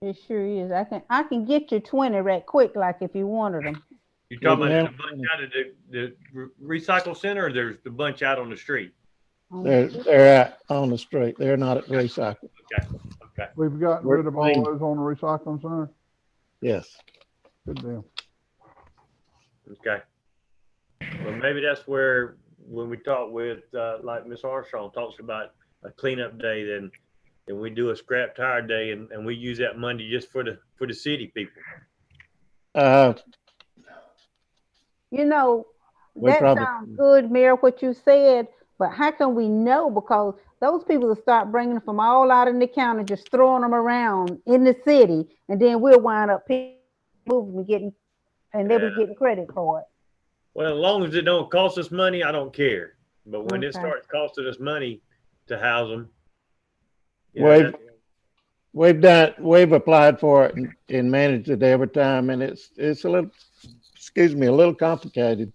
It sure is. I can get you 20 right quick, like if you wanted them. You talking Yeah. about the bunch out of the recycle center, or there's the bunch out on the street? They're out on the street. They're not at recycle. Okay. We've gotten We're rid of all clean. those on the recycling center? Yes. Good deal. Okay. Well, maybe that's where, when we talk with, like Miss Armstrong talks about a cleanup day, then we do a scrap tire day, and we use that money just for the city people. You know, We that probably- sounds good, Mayor, what you said, but how can we know? Because those people will start bringing them from all out in the county, just throwing them around in the city, and then we'll wind up moving and getting, and they'll be Yeah. getting credit for it. Well, as long as it don't cost us money, I don't care. But when it Okay. starts costing us money to house them, We've applied for it and managed it every time, and it's a little, a little complicated,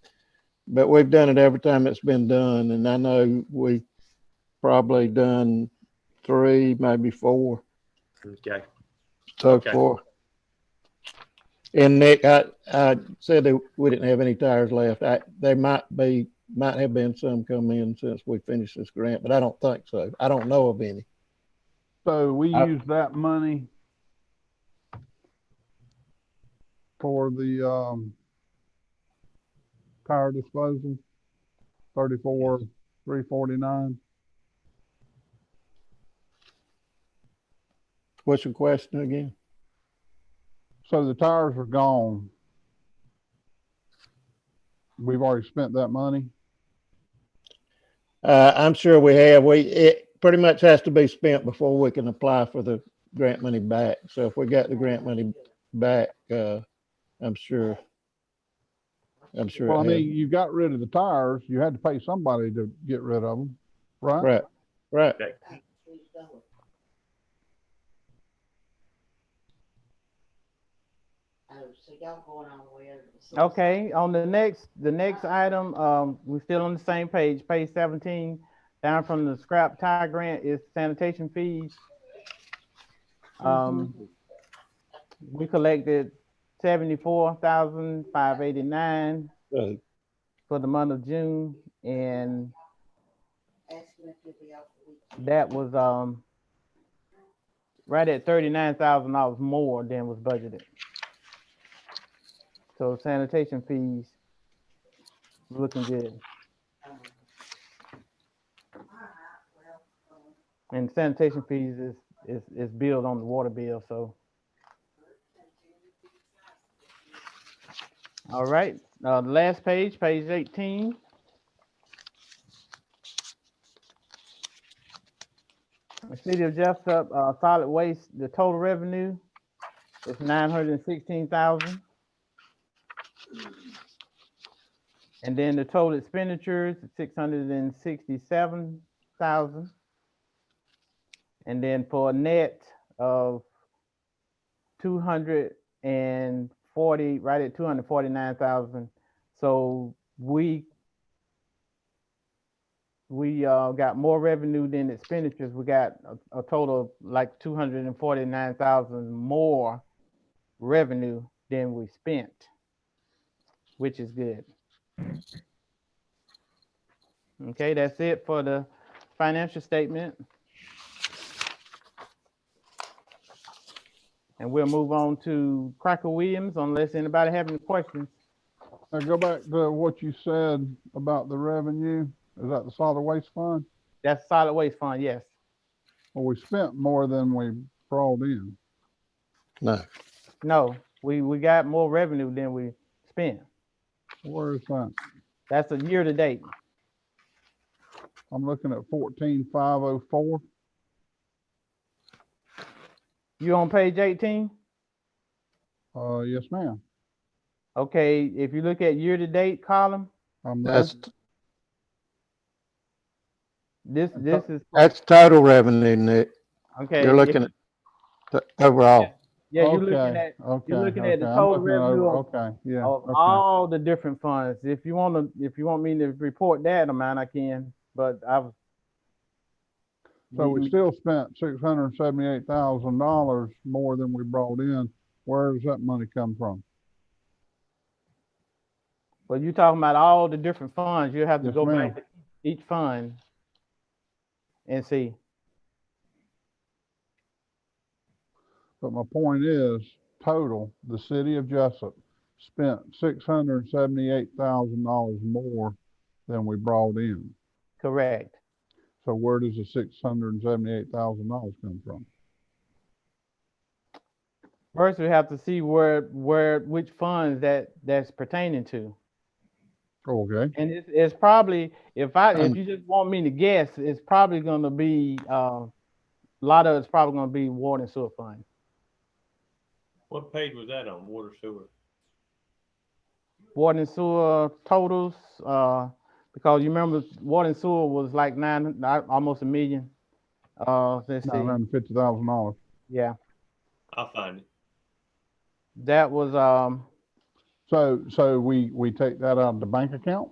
but we've done it every time it's been done, and I know we've probably done 3, maybe 4 okay. so Okay. far. And Nick, I said that we didn't have any tires left. There might have been some come in since we finished this grant, but I don't think so. I don't know of any. So we I- use that money for the tire disposal, 34,349. What's your question again? So the tires are gone. We've already spent that money. I'm sure we have. It pretty much has to be spent before we can apply for the grant money back. So if we got the grant money back, I'm sure. Well, I it mean, you got rid of the tires. You had to pay somebody to get rid of them, right? has. Right. Okay. Okay, on the next item, we're still on the same page 17, down from the scrap tire grant is sanitation fees. We collected 74,589 for the month of June, and that was right at $39,000 more than was budgeted. So sanitation fees looking good. And sanitation fees is billed on the water bill, so. All right, the last page 18. The city of Jessup, solid waste, the total revenue is 916,000. And then the total expenditures, 667,000. And then for a net of 240, right at 249,000. So we we got more revenue than expenditures. We got a total of like 249,000 more revenue than we spent, which is good. Okay, that's it for the financial statement. And we'll move on to Cracker Williams unless anybody have any questions. Now go back to what you said about the revenue. Is that the solid waste fund? That's solid waste fund, yes. Well, we spent more than we brought in. No, No, we got more revenue than we spent. Where is that? That's a year to date. I'm looking at 14,504. You on page 18? Yes, ma'am. Okay, if you look at year to date column, I'm there. this is that's total revenue, Nick. okay. You're looking at the overall. Yeah, you're Okay, looking at okay, the okay. I'm total looking at revenue okay, yeah, of okay. all the different funds. If you want me to report that amount, I can. But So we still spent $678,000 more than we brought in. Where does that money come from? But you're talking about all the different funds. You have to Yes, go ma'am. back to each fund and see. But my point is, total, the city of Jessup spent $678,000 more than we brought in. Correct. So where does the $678,000 come from? First, we have to see which funds that's pertaining to. Okay, And it's probably if you just want me to guess, it's probably going to be a lot of it's probably going to be water and sewer fund. What page was that on, water sewer? Water and sewer totals, because you remember water and sewer was like almost $1 million. Let's see. $950,000. Yeah, I'll find it. that was So we take that out of the bank account?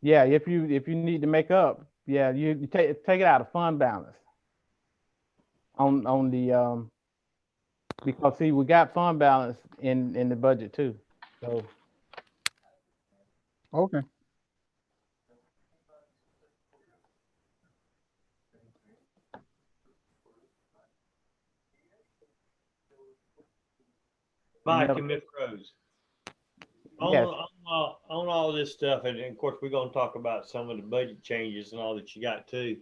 yeah. If you need to make up, yeah, you take it out of fund balance. On the because see we got fund balance in the budget too. So Okay. Mike Never- and Miss Rose. Yes. On all this stuff, and of course, we're going to talk about some of the budget changes and all that you got too.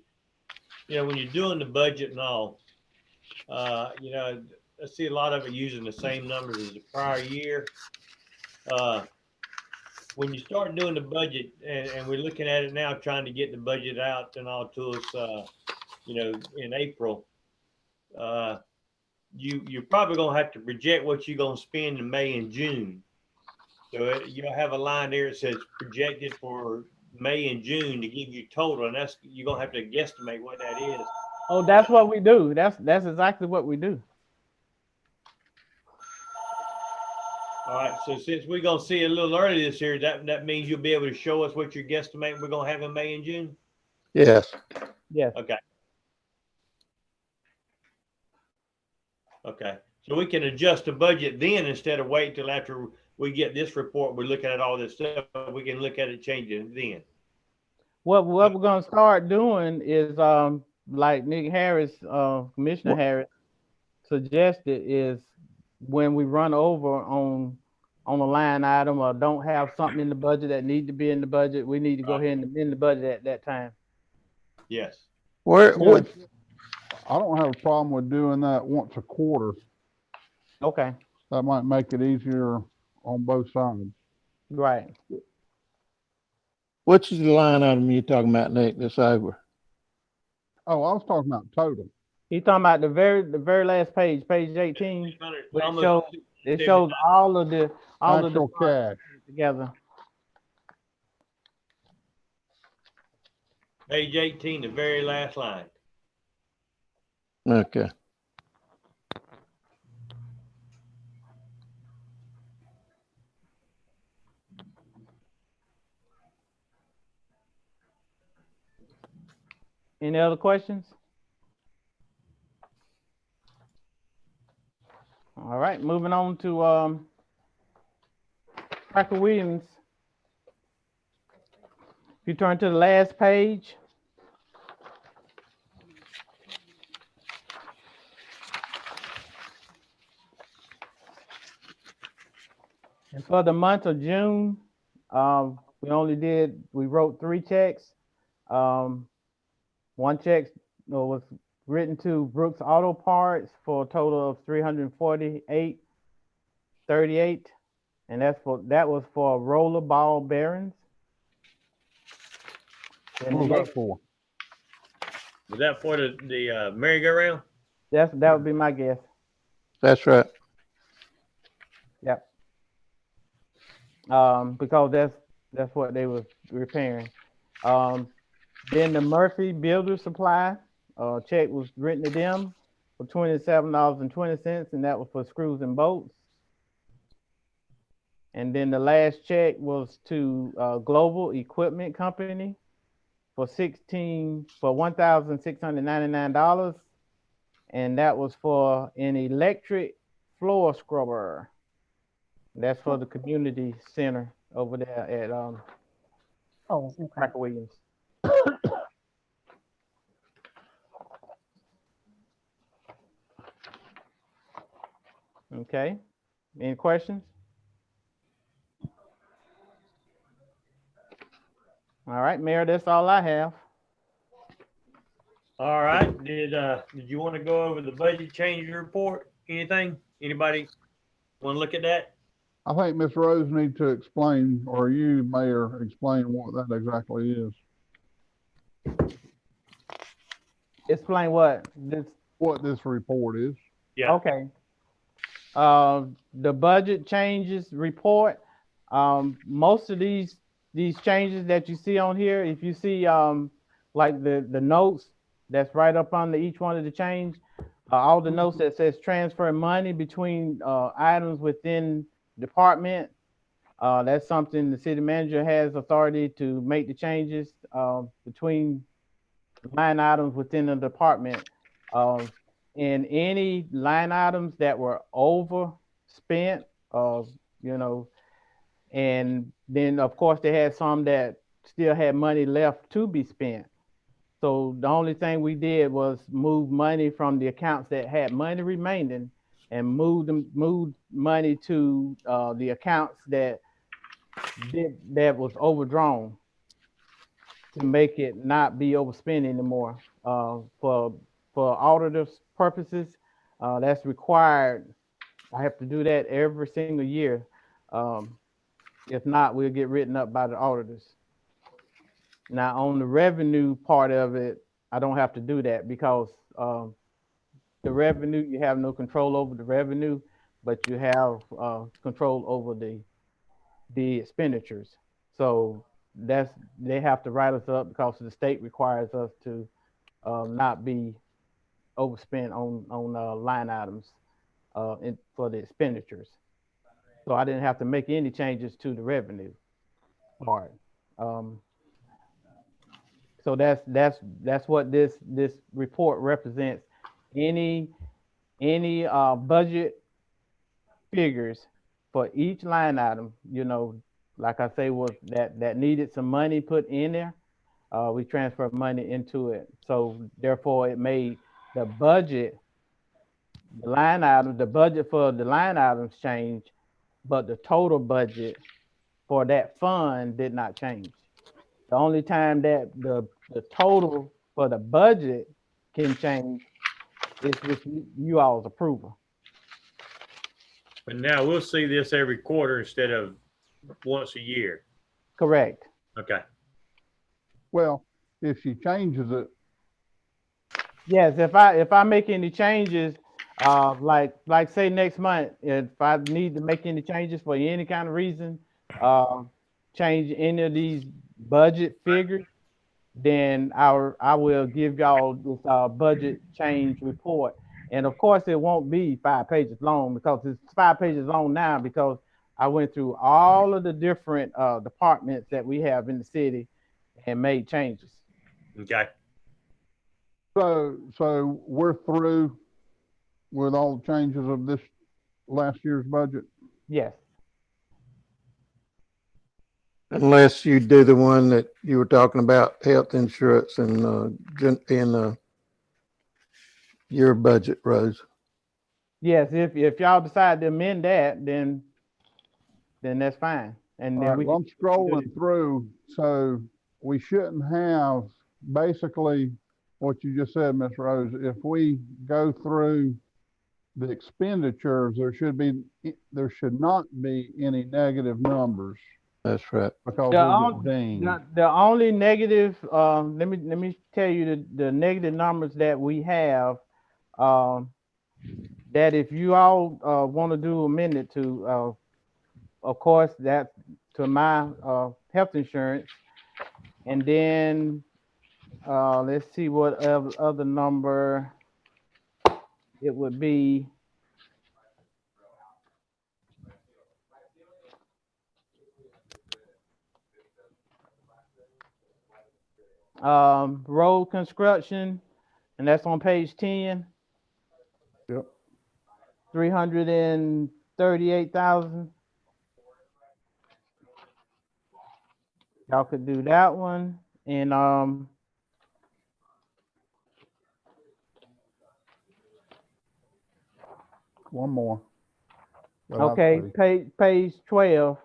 You know, when you're doing the budget and all, you know, I see a lot of it using the same numbers as the prior year. When you start doing the budget, and we're looking at it now, trying to get the budget out and all to us, you know, in April, you're probably going to have to project what you're going to spend in May and June. So you'll have a line there that says projected for May and June to give you total, and that's you're gonna have to guesstimate what that is. Oh, that's what we do. That's exactly what we do. All right. So since we're gonna see a little early this year, that means you'll be able to show us what you're guesstimating we're gonna have in May and June. Yes. Yes. Okay. Okay. So we can adjust the budget then instead of wait till after we get this report. We're looking at all this stuff. We can look at it changing then. What we're gonna start doing is like Nick Harris, Commissioner Harris suggested, is when we run over on a line item or don't have something in the budget that need to be in the budget, we need to go ahead and amend the budget at that time. Yes. Where, Yes. I don't have a problem with doing that once a quarter. Okay. That might make it easier on both sides. Right. which is the line item you're talking about, Nick, that's over? Oh, I was talking about total. He's talking about the very last page, page 18. Where Almost it shows all of the Actual funds cash. together. Page 18, the very last line. Okay. Any other questions? All right, moving on to Cracker Williams. If you turn to the last page. And for the month of June, we wrote 3 checks. One check was written to Brooks Auto Parts for a total of $348.38, and that was for roller ball bearings. And What the was next, that for? Was that for the merry-go-round? that would be my guess. That's right. Yep. Because that's what they was repairing. Then the Murphy Builder Supply check was written to them for $27.20, and that was for screws and bolts. And then the last check was to Global Equipment Company for $1,699, and that was for an electric floor scrubber. That's for the community center over there at Oh, okay. Cracker Williams. Okay. Any questions? All right, Mayor, that's all I have. All right. Did you want to go over the budget change report? Anything? Anybody want to look at that? I think Ms. Rose needs to explain, or you, Mayor, explain what that exactly is. Explain what this. What this report is. Yeah. Okay. The budget changes report. Most of these changes that you see on here, if you see like the notes that's right up under each one of the change, all the notes that says transfer money between items within department, that's something the city manager has authority to make the changes between line items within the department. And any line items that were overspent, and then of course they had some that still had money left to be spent. So the only thing we did was move money from the accounts that had money remaining and moved money to the accounts that was overdrawn to make it not be overspent anymore. For auditors purposes, that's required. I have to do that every single year. If not, we'll get written up by the auditors. Now, on the revenue part of it, I don't have to do that because the revenue, you have no control over the revenue, but you have control over the expenditures. So they have to write us up because the state requires us to not be overspent on line items for the expenditures. So I didn't have to make any changes to the revenue part. So that's what this report represents. Any budget figures for each line item, like I say, was that needed some money put in there. We transferred money into it. So therefore it made the budget, the budget for the line items change, but the total budget for that fund did not change. The only time that the total for the budget can change is with you all's approval. But now we'll see this every quarter instead of once a year. Correct. Okay. Well, if she changes it, Yes, if I make any changes, like say next month, if I need to make any changes for any kind of reason, change any of these budget figures, then I will give y'all this budget change report. And of course, it won't be 5 pages long because it's 5 pages long now because I went through all of the different departments that we have in the city and made changes. Okay. So we're through with all the changes of this last year's budget? Yes. Unless you do the one that you were talking about, health insurance and, your budget, Rose. Yes, if y'all decide to amend that, then that's fine. And All then right, we well, I'm can, scrolling through, so we shouldn't have basically what you just said, Ms. Rose. If we go through the expenditures, there should not be any negative numbers That's right. because The we on- get dinged. the only negative, let me tell you the negative numbers that we have, that if you all want to do amended to, of course, that to my health insurance, and then let's see what other number it would be. Road construction, and that's on page 10. Yep. 338,000. Y'all could do that one. And One more. that I okay, see. page 12.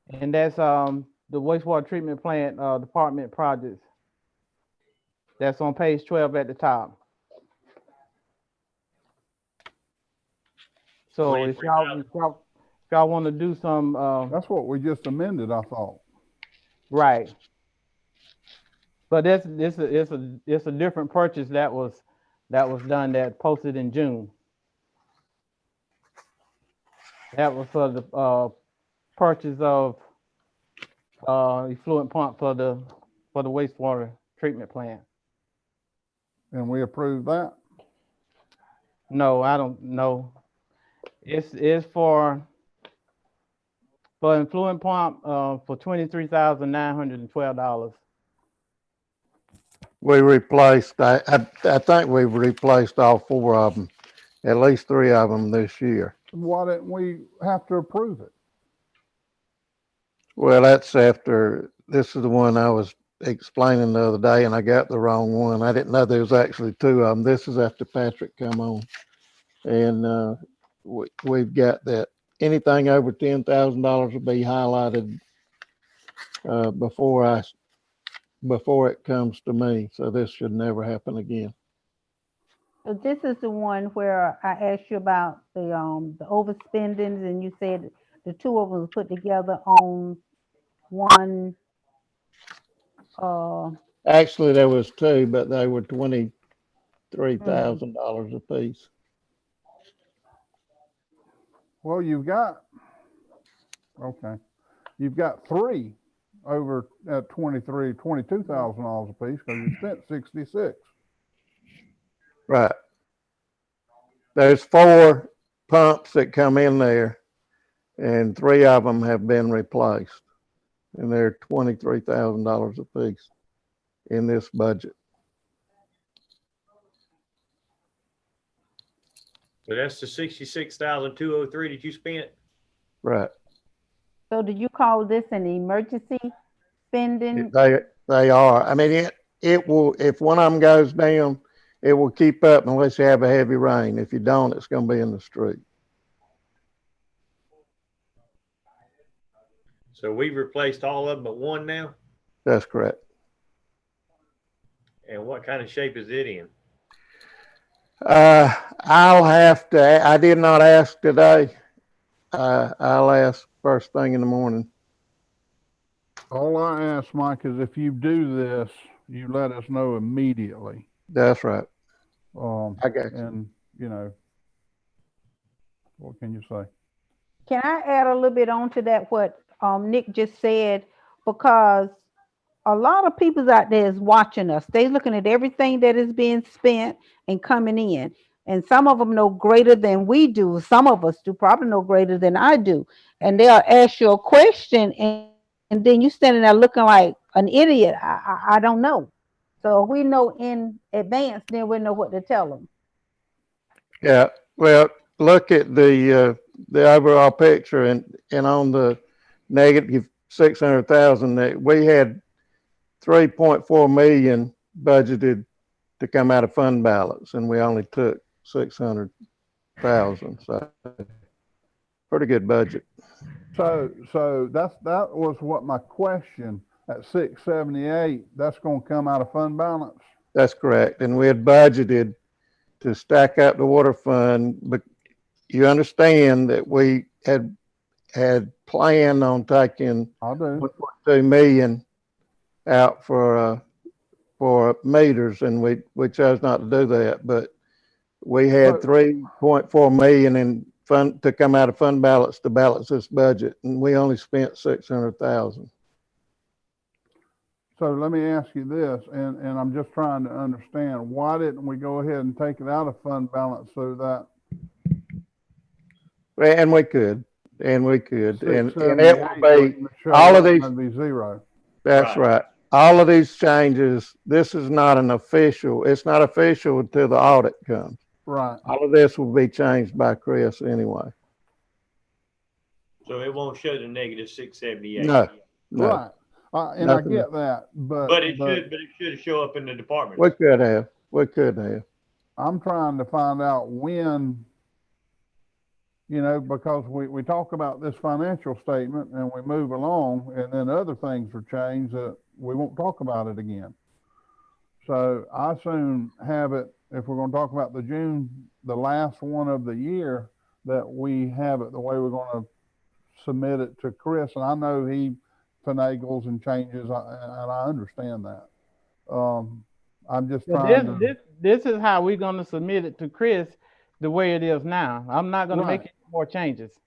And that's the wastewater treatment plant department projects. That's on page 12 at the top. So if y'all want to do some That's what we just amended, I thought. right. But it's a different purchase that was done, that posted in June. That was for the purchase of effluent pump for the wastewater treatment plant. And we approved that. No, I don't know. It's for effluent pump for $23,912. We replaced, I think we've replaced all four of them, at least three of them this year. Why didn't we have to approve it? Well, that's after, this is the one I was explaining the other day and I got the wrong one. I didn't know there was actually two of them. This is after Patrick come on. And, we've got that anything over $10,000 will be highlighted, before it comes to me. So this should never happen again. So this is the one where I asked you about the overspendings, and you said the two of them was put together on one. Actually, there was two, but they were $23,000 a piece. Well, you've got three over at $22,000 a piece because you spent 66. Right. There's four pumps that come in there and three of them have been replaced. And they're $23,000 a piece in this budget. So that's the 66,203 that you spent. Right. So did you call this an emergency spending? They are. I mean, it will, if one of them goes down, it will keep up unless you have a heavy rain. If you don't, it's going to be in the street. So we've replaced all of them but one now. That's correct. And what kind of shape is it in? I'll have to, I did not ask today. I'll ask first thing in the morning. All I ask, Mike, is if you do this, you let us know immediately. That's right. I got you. And, what can you say? Can I add a little bit on to that, what Nick just said? Because a lot of people out there is watching us. They're looking at everything that is being spent and coming in. And some of them know greater than we do. Some of us do probably know greater than I do. And they'll ask you a question and then you standing there looking like an idiot. I don't know. So if we know in advance, then we know what to tell them. Yeah, well, look at the overall picture and on the negative 600,000, that we had 3.4 million budgeted to come out of fund balance, and we only took 600,000. So pretty good budget. So that was what my question, at 678, that's gonna come out of fund balance? That's correct. And we had budgeted to stack up the water fund, but you understand that we had planned on taking I do. 1.2 million out for meters, and we chose not to do that, but we had So- 3.4 million in fund to come out of fund balance to balance this budget, and we only spent 600,000. So let me ask you this, and I'm just trying to understand, why didn't we go ahead and take it out of fund balance so that And we could, and it would 678 be, would show all of up these- and be zero? that's Right. right. All of these changes, this is not it's not official until the audit comes. Right. All of this will be changed by Chris anyway. So it won't show the negative 678. No, no, Right. And I Nothing. get that, but But it should show up in the department. we could have. I'm trying to find out when, because we talk about this financial statement and we move along, and then other things are changed that we won't talk about it again. So I soon have it, if we're gonna talk about the last one of the year, that we have it the way we're gonna submit it to Chris. And I know he finagles and changes, and I understand that. I'm just Well, trying to. this is how we're gonna submit it to Chris, the way it is now. I'm not gonna make Right. any more changes.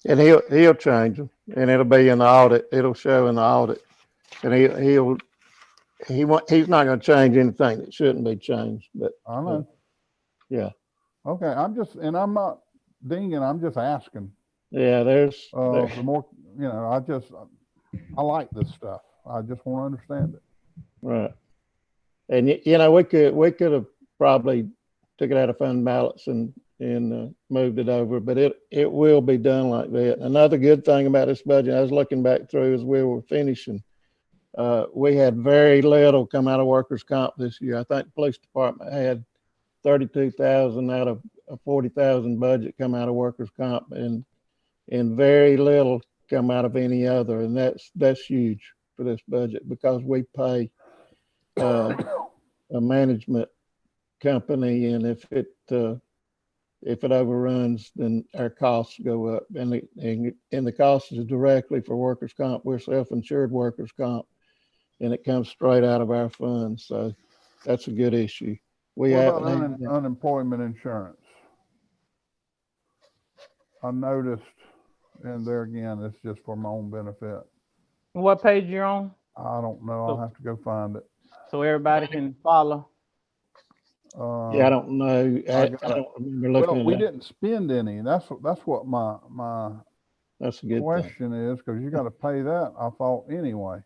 And he'll change them, and it'll be in the audit. It'll show in the audit, and he's not going to change anything that shouldn't be changed. But I know. Yeah. Okay, I'm not dinging, I'm just asking. yeah, there's The more, I like this stuff. I just want to understand it. right, and we could have probably took it out of fund balance and moved it over, but it will be done like that. Another good thing about this budget, I was looking back through as we were finishing, we had very little come out of workers' comp this year. I think the police department had 32,000 out of a 40,000 budget come out of workers' comp, and very little come out of any other, and that's huge for this budget, because we pay a management company, and if it overruns, then our costs go up, and the cost is directly for workers' comp. We're self-insured workers' comp, and it comes straight out of our funds. So that's a good issue. We What haven't about had that. unemployment insurance? I noticed, and there again, it's just for my own benefit. What page you're on, I don't know, I'll have to go find it. so everybody can follow. Yeah, I don't know. I got don't remember looking Well, at we that. didn't spend any. That's what my That's a good thing. question is, because you got to pay that, I thought, anyway.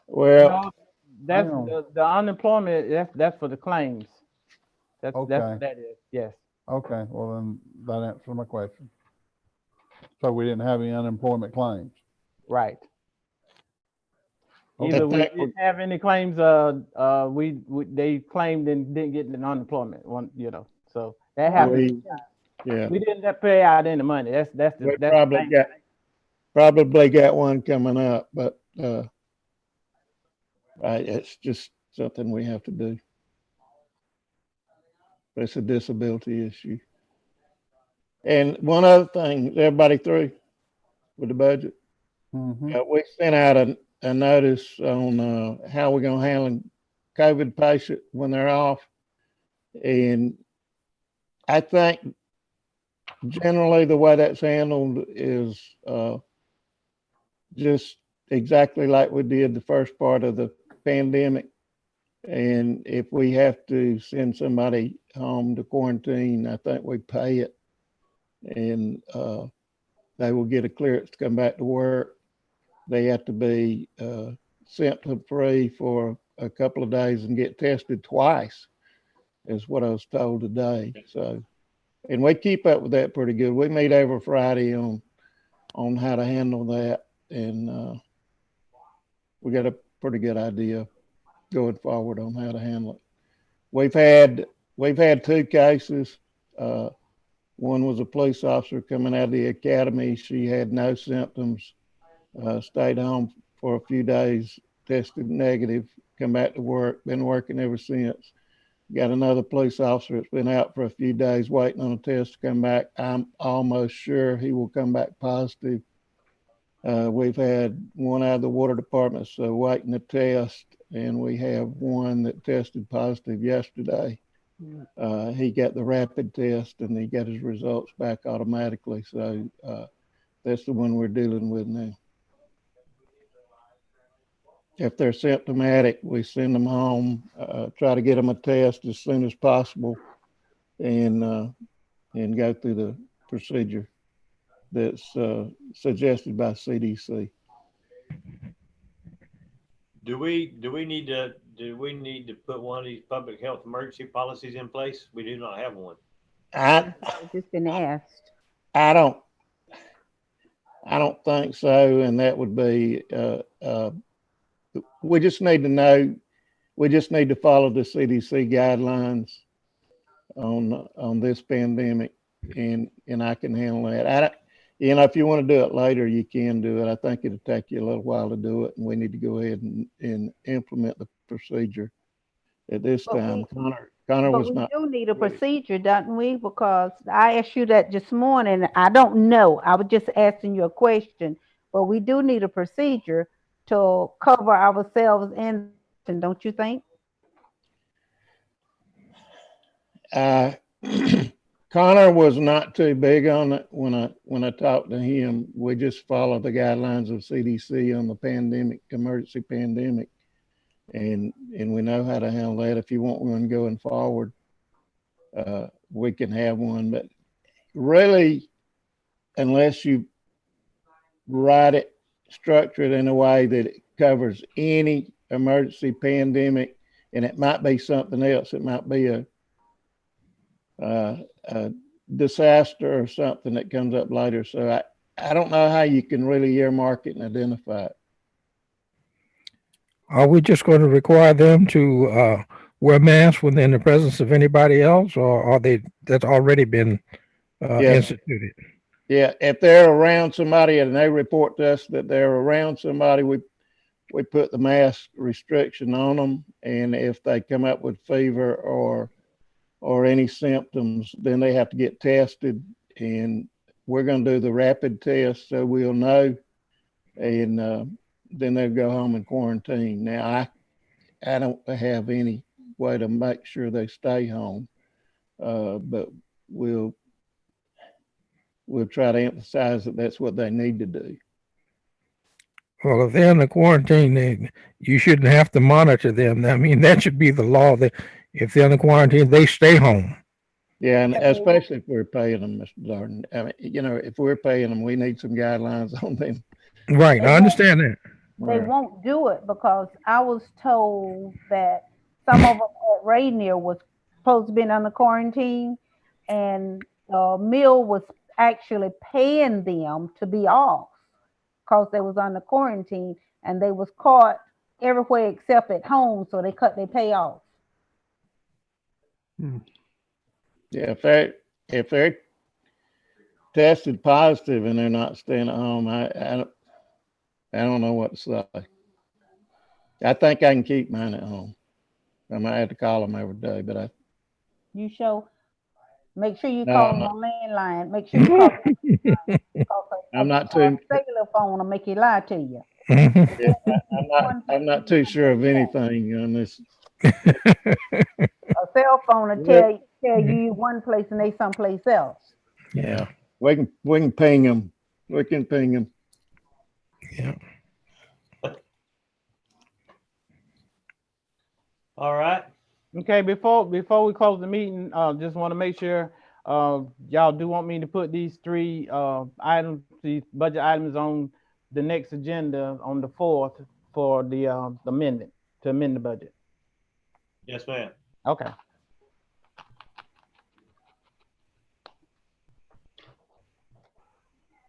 Well, No, that's hang on. the unemployment. That's for the claims. That's Okay. what that is. Yes. Okay, well then that answers my question. So we didn't have any unemployment claims. Right. Okay. Either we That- didn't have any claims, we they claimed and didn't get an unemployment one, so that happened. yeah, We didn't have to pay out any money. That's the we that's probably the thing. probably got one coming up, but it's just something we have to do. It's a disability issue. And one other thing, is everybody through with the budget? Mhm. We sent out a notice on how we're gonna handle COVID patient when they're off. And I think generally the way that's handled is just exactly like we did the first part of the pandemic. And if we have to send somebody home to quarantine, I think we pay it. And they will get a clearance to come back to work. They have to be symptom free for a couple of days and get tested twice, is what I was told today. So, and we keep up with that pretty good. We meet every Friday on how to handle that, and we got a pretty good idea going forward on how to handle it. We've had 2 cases. One was a police officer coming out of the academy. She had no symptoms, stayed home for a few days, tested negative, come back to work, been working ever since. Got another police officer that's been out for a few days waiting on a test to come back. I'm almost sure he will come back positive. We've had one out of the water department, so waiting to test, and we have one that tested positive yesterday. He got the rapid test and he got his results back automatically. So that's the one we're dealing with now. If they're symptomatic, we send them home, try to get them a test as soon as possible, and go through the procedure that's suggested by CDC. Do we need to put one of these public health emergency policies in place? We do not have one. I I've just been asked. I don't think so, and that would be we just need to know. We just need to follow the CDC guidelines on this pandemic, and I can handle that. If you want to do it later, you can do it. I think it'll take you a little while to do it, and we need to go ahead and implement the procedure at this time. Connor was not. We do need a procedure, don't we? Because I asked you that this morning. I don't know. I was just asking you a question, but we do need a procedure to cover ourselves in, don't you think? Connor was not too big on it when I talked to him. We just follow the guidelines of CDC on the pandemic, emergency pandemic, and we know how to handle that. If you want one going forward, we can have one. But really, unless you write it, structure it in a way that it covers any emergency pandemic, and it might be something else. It might be a disaster or something that comes up later. So I don't know how you can really earmark it and identify it. Are we just going to require them to wear masks when they're in the presence of anybody else, or are that's already been instituted? Yeah, if they're around somebody and they report to us that they're around somebody, we put the mask restriction on them, and if they come up with fever or any symptoms, then they have to get tested, and we're going to do the rapid test so we'll know, and then they'll go home and quarantine. Now, I don't have any way to make sure they stay home, but we'll try to emphasize that that's what they need to do. Well, if they're in the quarantine, you shouldn't have to monitor them. I mean, that should be the law, that if they're in the quarantine, they stay home. Yeah, and especially if we're paying them, Mr. Darden. I mean, if we're paying them, we need some guidelines on them. Right, I understand that. They won't do it because I was told that some of them at Rainier was supposed to be under quarantine, and Mill was actually paying them to be off because they was under quarantine, and they was caught everywhere except at home, so they cut their pay off. Yeah, if they're tested positive and they're not staying at home, I don't know what to say. I think I can keep mine at home. I might have to call them every day, but make sure you call them on landline. Make sure you call them. I'm not too cellular phone will make you lie to you. Yeah, I'm not too sure of anything on this. A cell phone will tell you one place and they someplace else. Yeah, we can ping them. We can ping them. Yeah. All right. Okay, before we close the meeting, just want to make sure y'all do want me to put these 3 items, these budget items, on the next agenda on the 4th for the amendment to amend the budget? Yes, ma'am. Okay.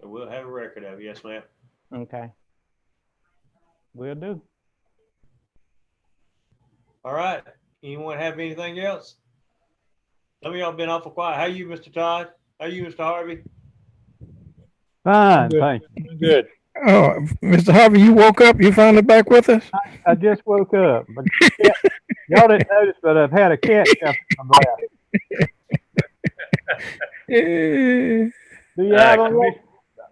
So we'll have a record of it. Yes, ma'am. Okay. Will do. All right. Anyone have anything else? Some of y'all been awful quiet. How you, Mr. Todd? How you, Mr. Harvey? Fine, Good. thank you. Good. Oh, Mr. Harvey, you woke up? You finally back with us? I just woke up. But y'all didn't notice, but I've had a cat come from my lap. Eh, Do you have a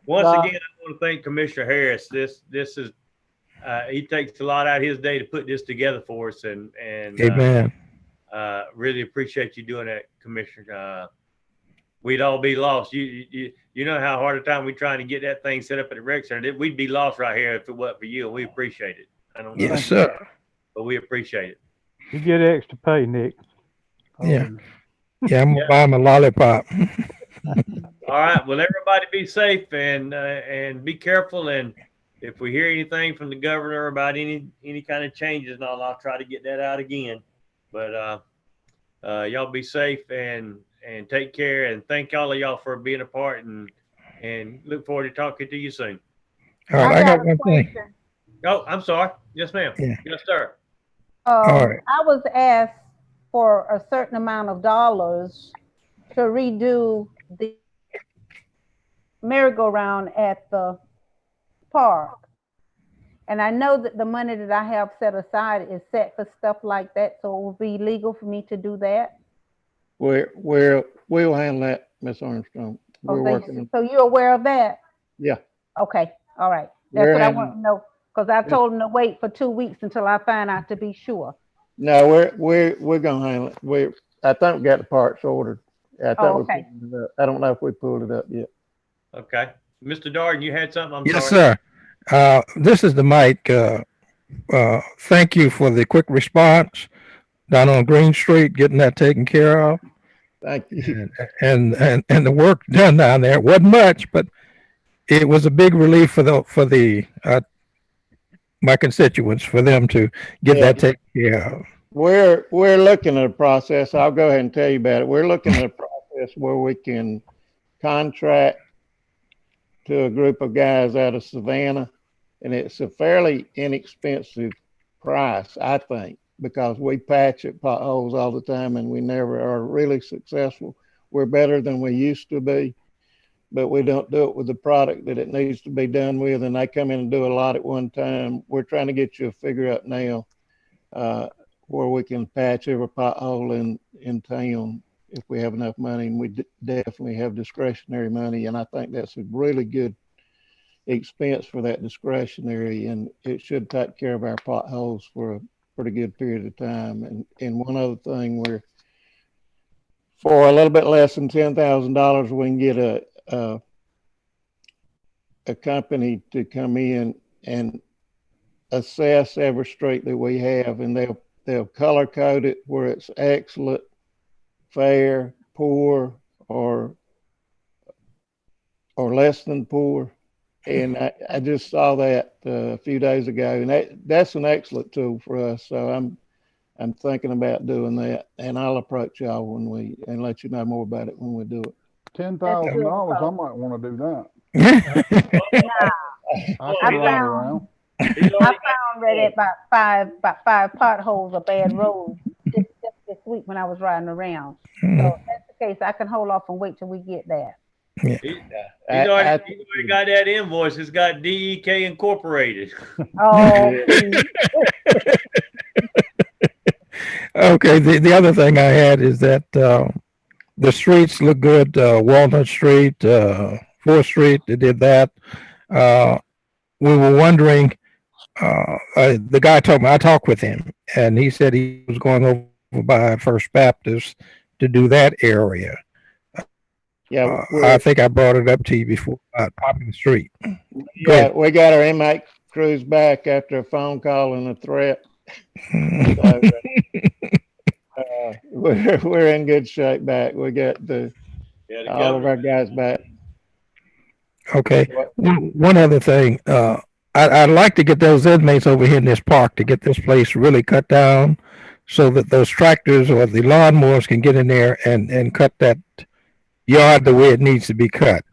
Once Uh, again, I want to thank Commissioner Harris. This is he takes a lot out of his day to put this together for us, and Amen. really appreciate you doing that, Commissioner. We'd all be lost. You know how hard a time we trying to get that thing set up at the rec center. We'd be lost right here if it wasn't for you, and we appreciate it. I don't know, Yes, sir. but we appreciate it. You get extra pay, Nick. Yeah. Yeah, I'm gonna buy him a lollipop. All right. Well, everybody be safe and be careful. And if we hear anything from the governor about any kind of changes and all, I'll try to get that out again. But y'all be safe and take care. And thank all of y'all for being a part and look forward to talking to you soon. All right, I got a one thing. question. Oh, I'm sorry. Yes, ma'am. Yeah. Yes, sir. All right. I was asked for a certain amount of dollars to redo the merry-go-round at the park. And I know that the money that I have set aside is set for stuff like that, so it will be legal for me to do that. We'll handle that, Miss Armstrong. We're working. So you're aware of that? Yeah. Okay, all right. That's We're what I handling- want to know, because I told them to wait for 2 weeks until I find out to be sure. No, we're gonna handle it. I think we got the parts ordered. I thought okay. we pulled it up. I don't know if we pulled it up yet. Okay. Mr. Darden, you had something? I'm Yes, sorry. sir. This is the Mike. Thank you for the quick response down on Green Street, getting that taken care of. Thank you. And the work done down there. It wasn't much, but it was a big relief for my constituents, for them to get Yeah. that taken care of. We're looking at a process. I'll go ahead and tell you about it. We're looking at a process where we can contract to a group of guys out of Savannah, and it's a fairly inexpensive price, I think, because we patch at potholes all the time and we never are really successful. We're better than we used to be, but we don't do it with the product that it needs to be done with, and they come in and do a lot at one time. We're trying to get you a figure out now where we can patch every pothole in town if we have enough money, and we definitely have discretionary money, and I think that's a really good expense for that discretionary, and it should take care of our potholes for a pretty good period of time. And one other thing, for a little bit less than $10,000, we can get a company to come in and assess every street that we have, and they'll color code it where it's excellent, fair, poor, or less than poor. And I just saw that a few days ago, and that's an excellent tool for us. So I'm thinking about doing that, and I'll approach y'all and let you know more about it when we do it. $10,000, I might want to do that. I I can ride found- around. He's I already found that about five potholes or bad roads just this week when I was riding around. So if that's the case, I can hold off and wait till we get that. he's already got that invoice. It's got DEK Incorporated. Oh, Okay, the other thing I had is that the streets look good. Walnut Street, 4th Street, they did that. We were wondering, the guy told me, I talked with him, and he said he was going over by First Baptist to do that area. Yeah, I think I brought it up to you before about Popping Street. yeah, we got our inmate crews back after a phone call and a threat. So, we're in good shape back. We got Yeah, all of our guys back. Okay. One other thing, I'd like to get those inmates over here in this park to get this place really cut down so that those tractors or the lawnmowers can get in there and cut that yard the way it needs to be cut.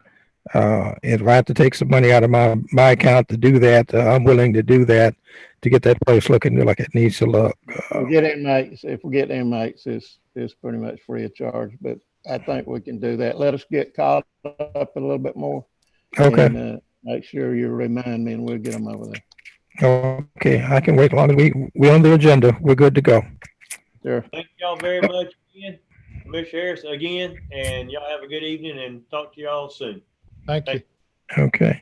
If I have to take some money out of my account to do that, I'm willing to do that to get that place looking like it needs to look. If we get inmates, it's pretty much free of charge, but I think we can do that. Let us get caught up a little bit more. Okay. And, make sure you remind me and we'll get them over there. Okay. I can wait as long as we're on the agenda. We're good to go. Sure. Thank y'all very much again, Commissioner Harris again, and y'all have a good evening and talk to y'all soon. Thank you. Okay.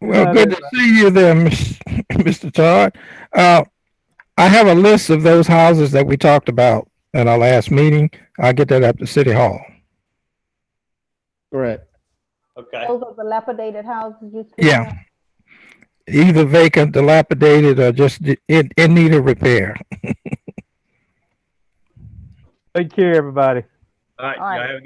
Well, good to see you there, Mr. Todd. I have a list of those houses that we talked about in our last meeting. I'll get that up to City Hall. Correct. Okay. Those are dilapidated houses you speak Yeah. of? Either vacant, dilapidated, or just in need of repair. Take care, everybody. All right. All right. Y'all have a good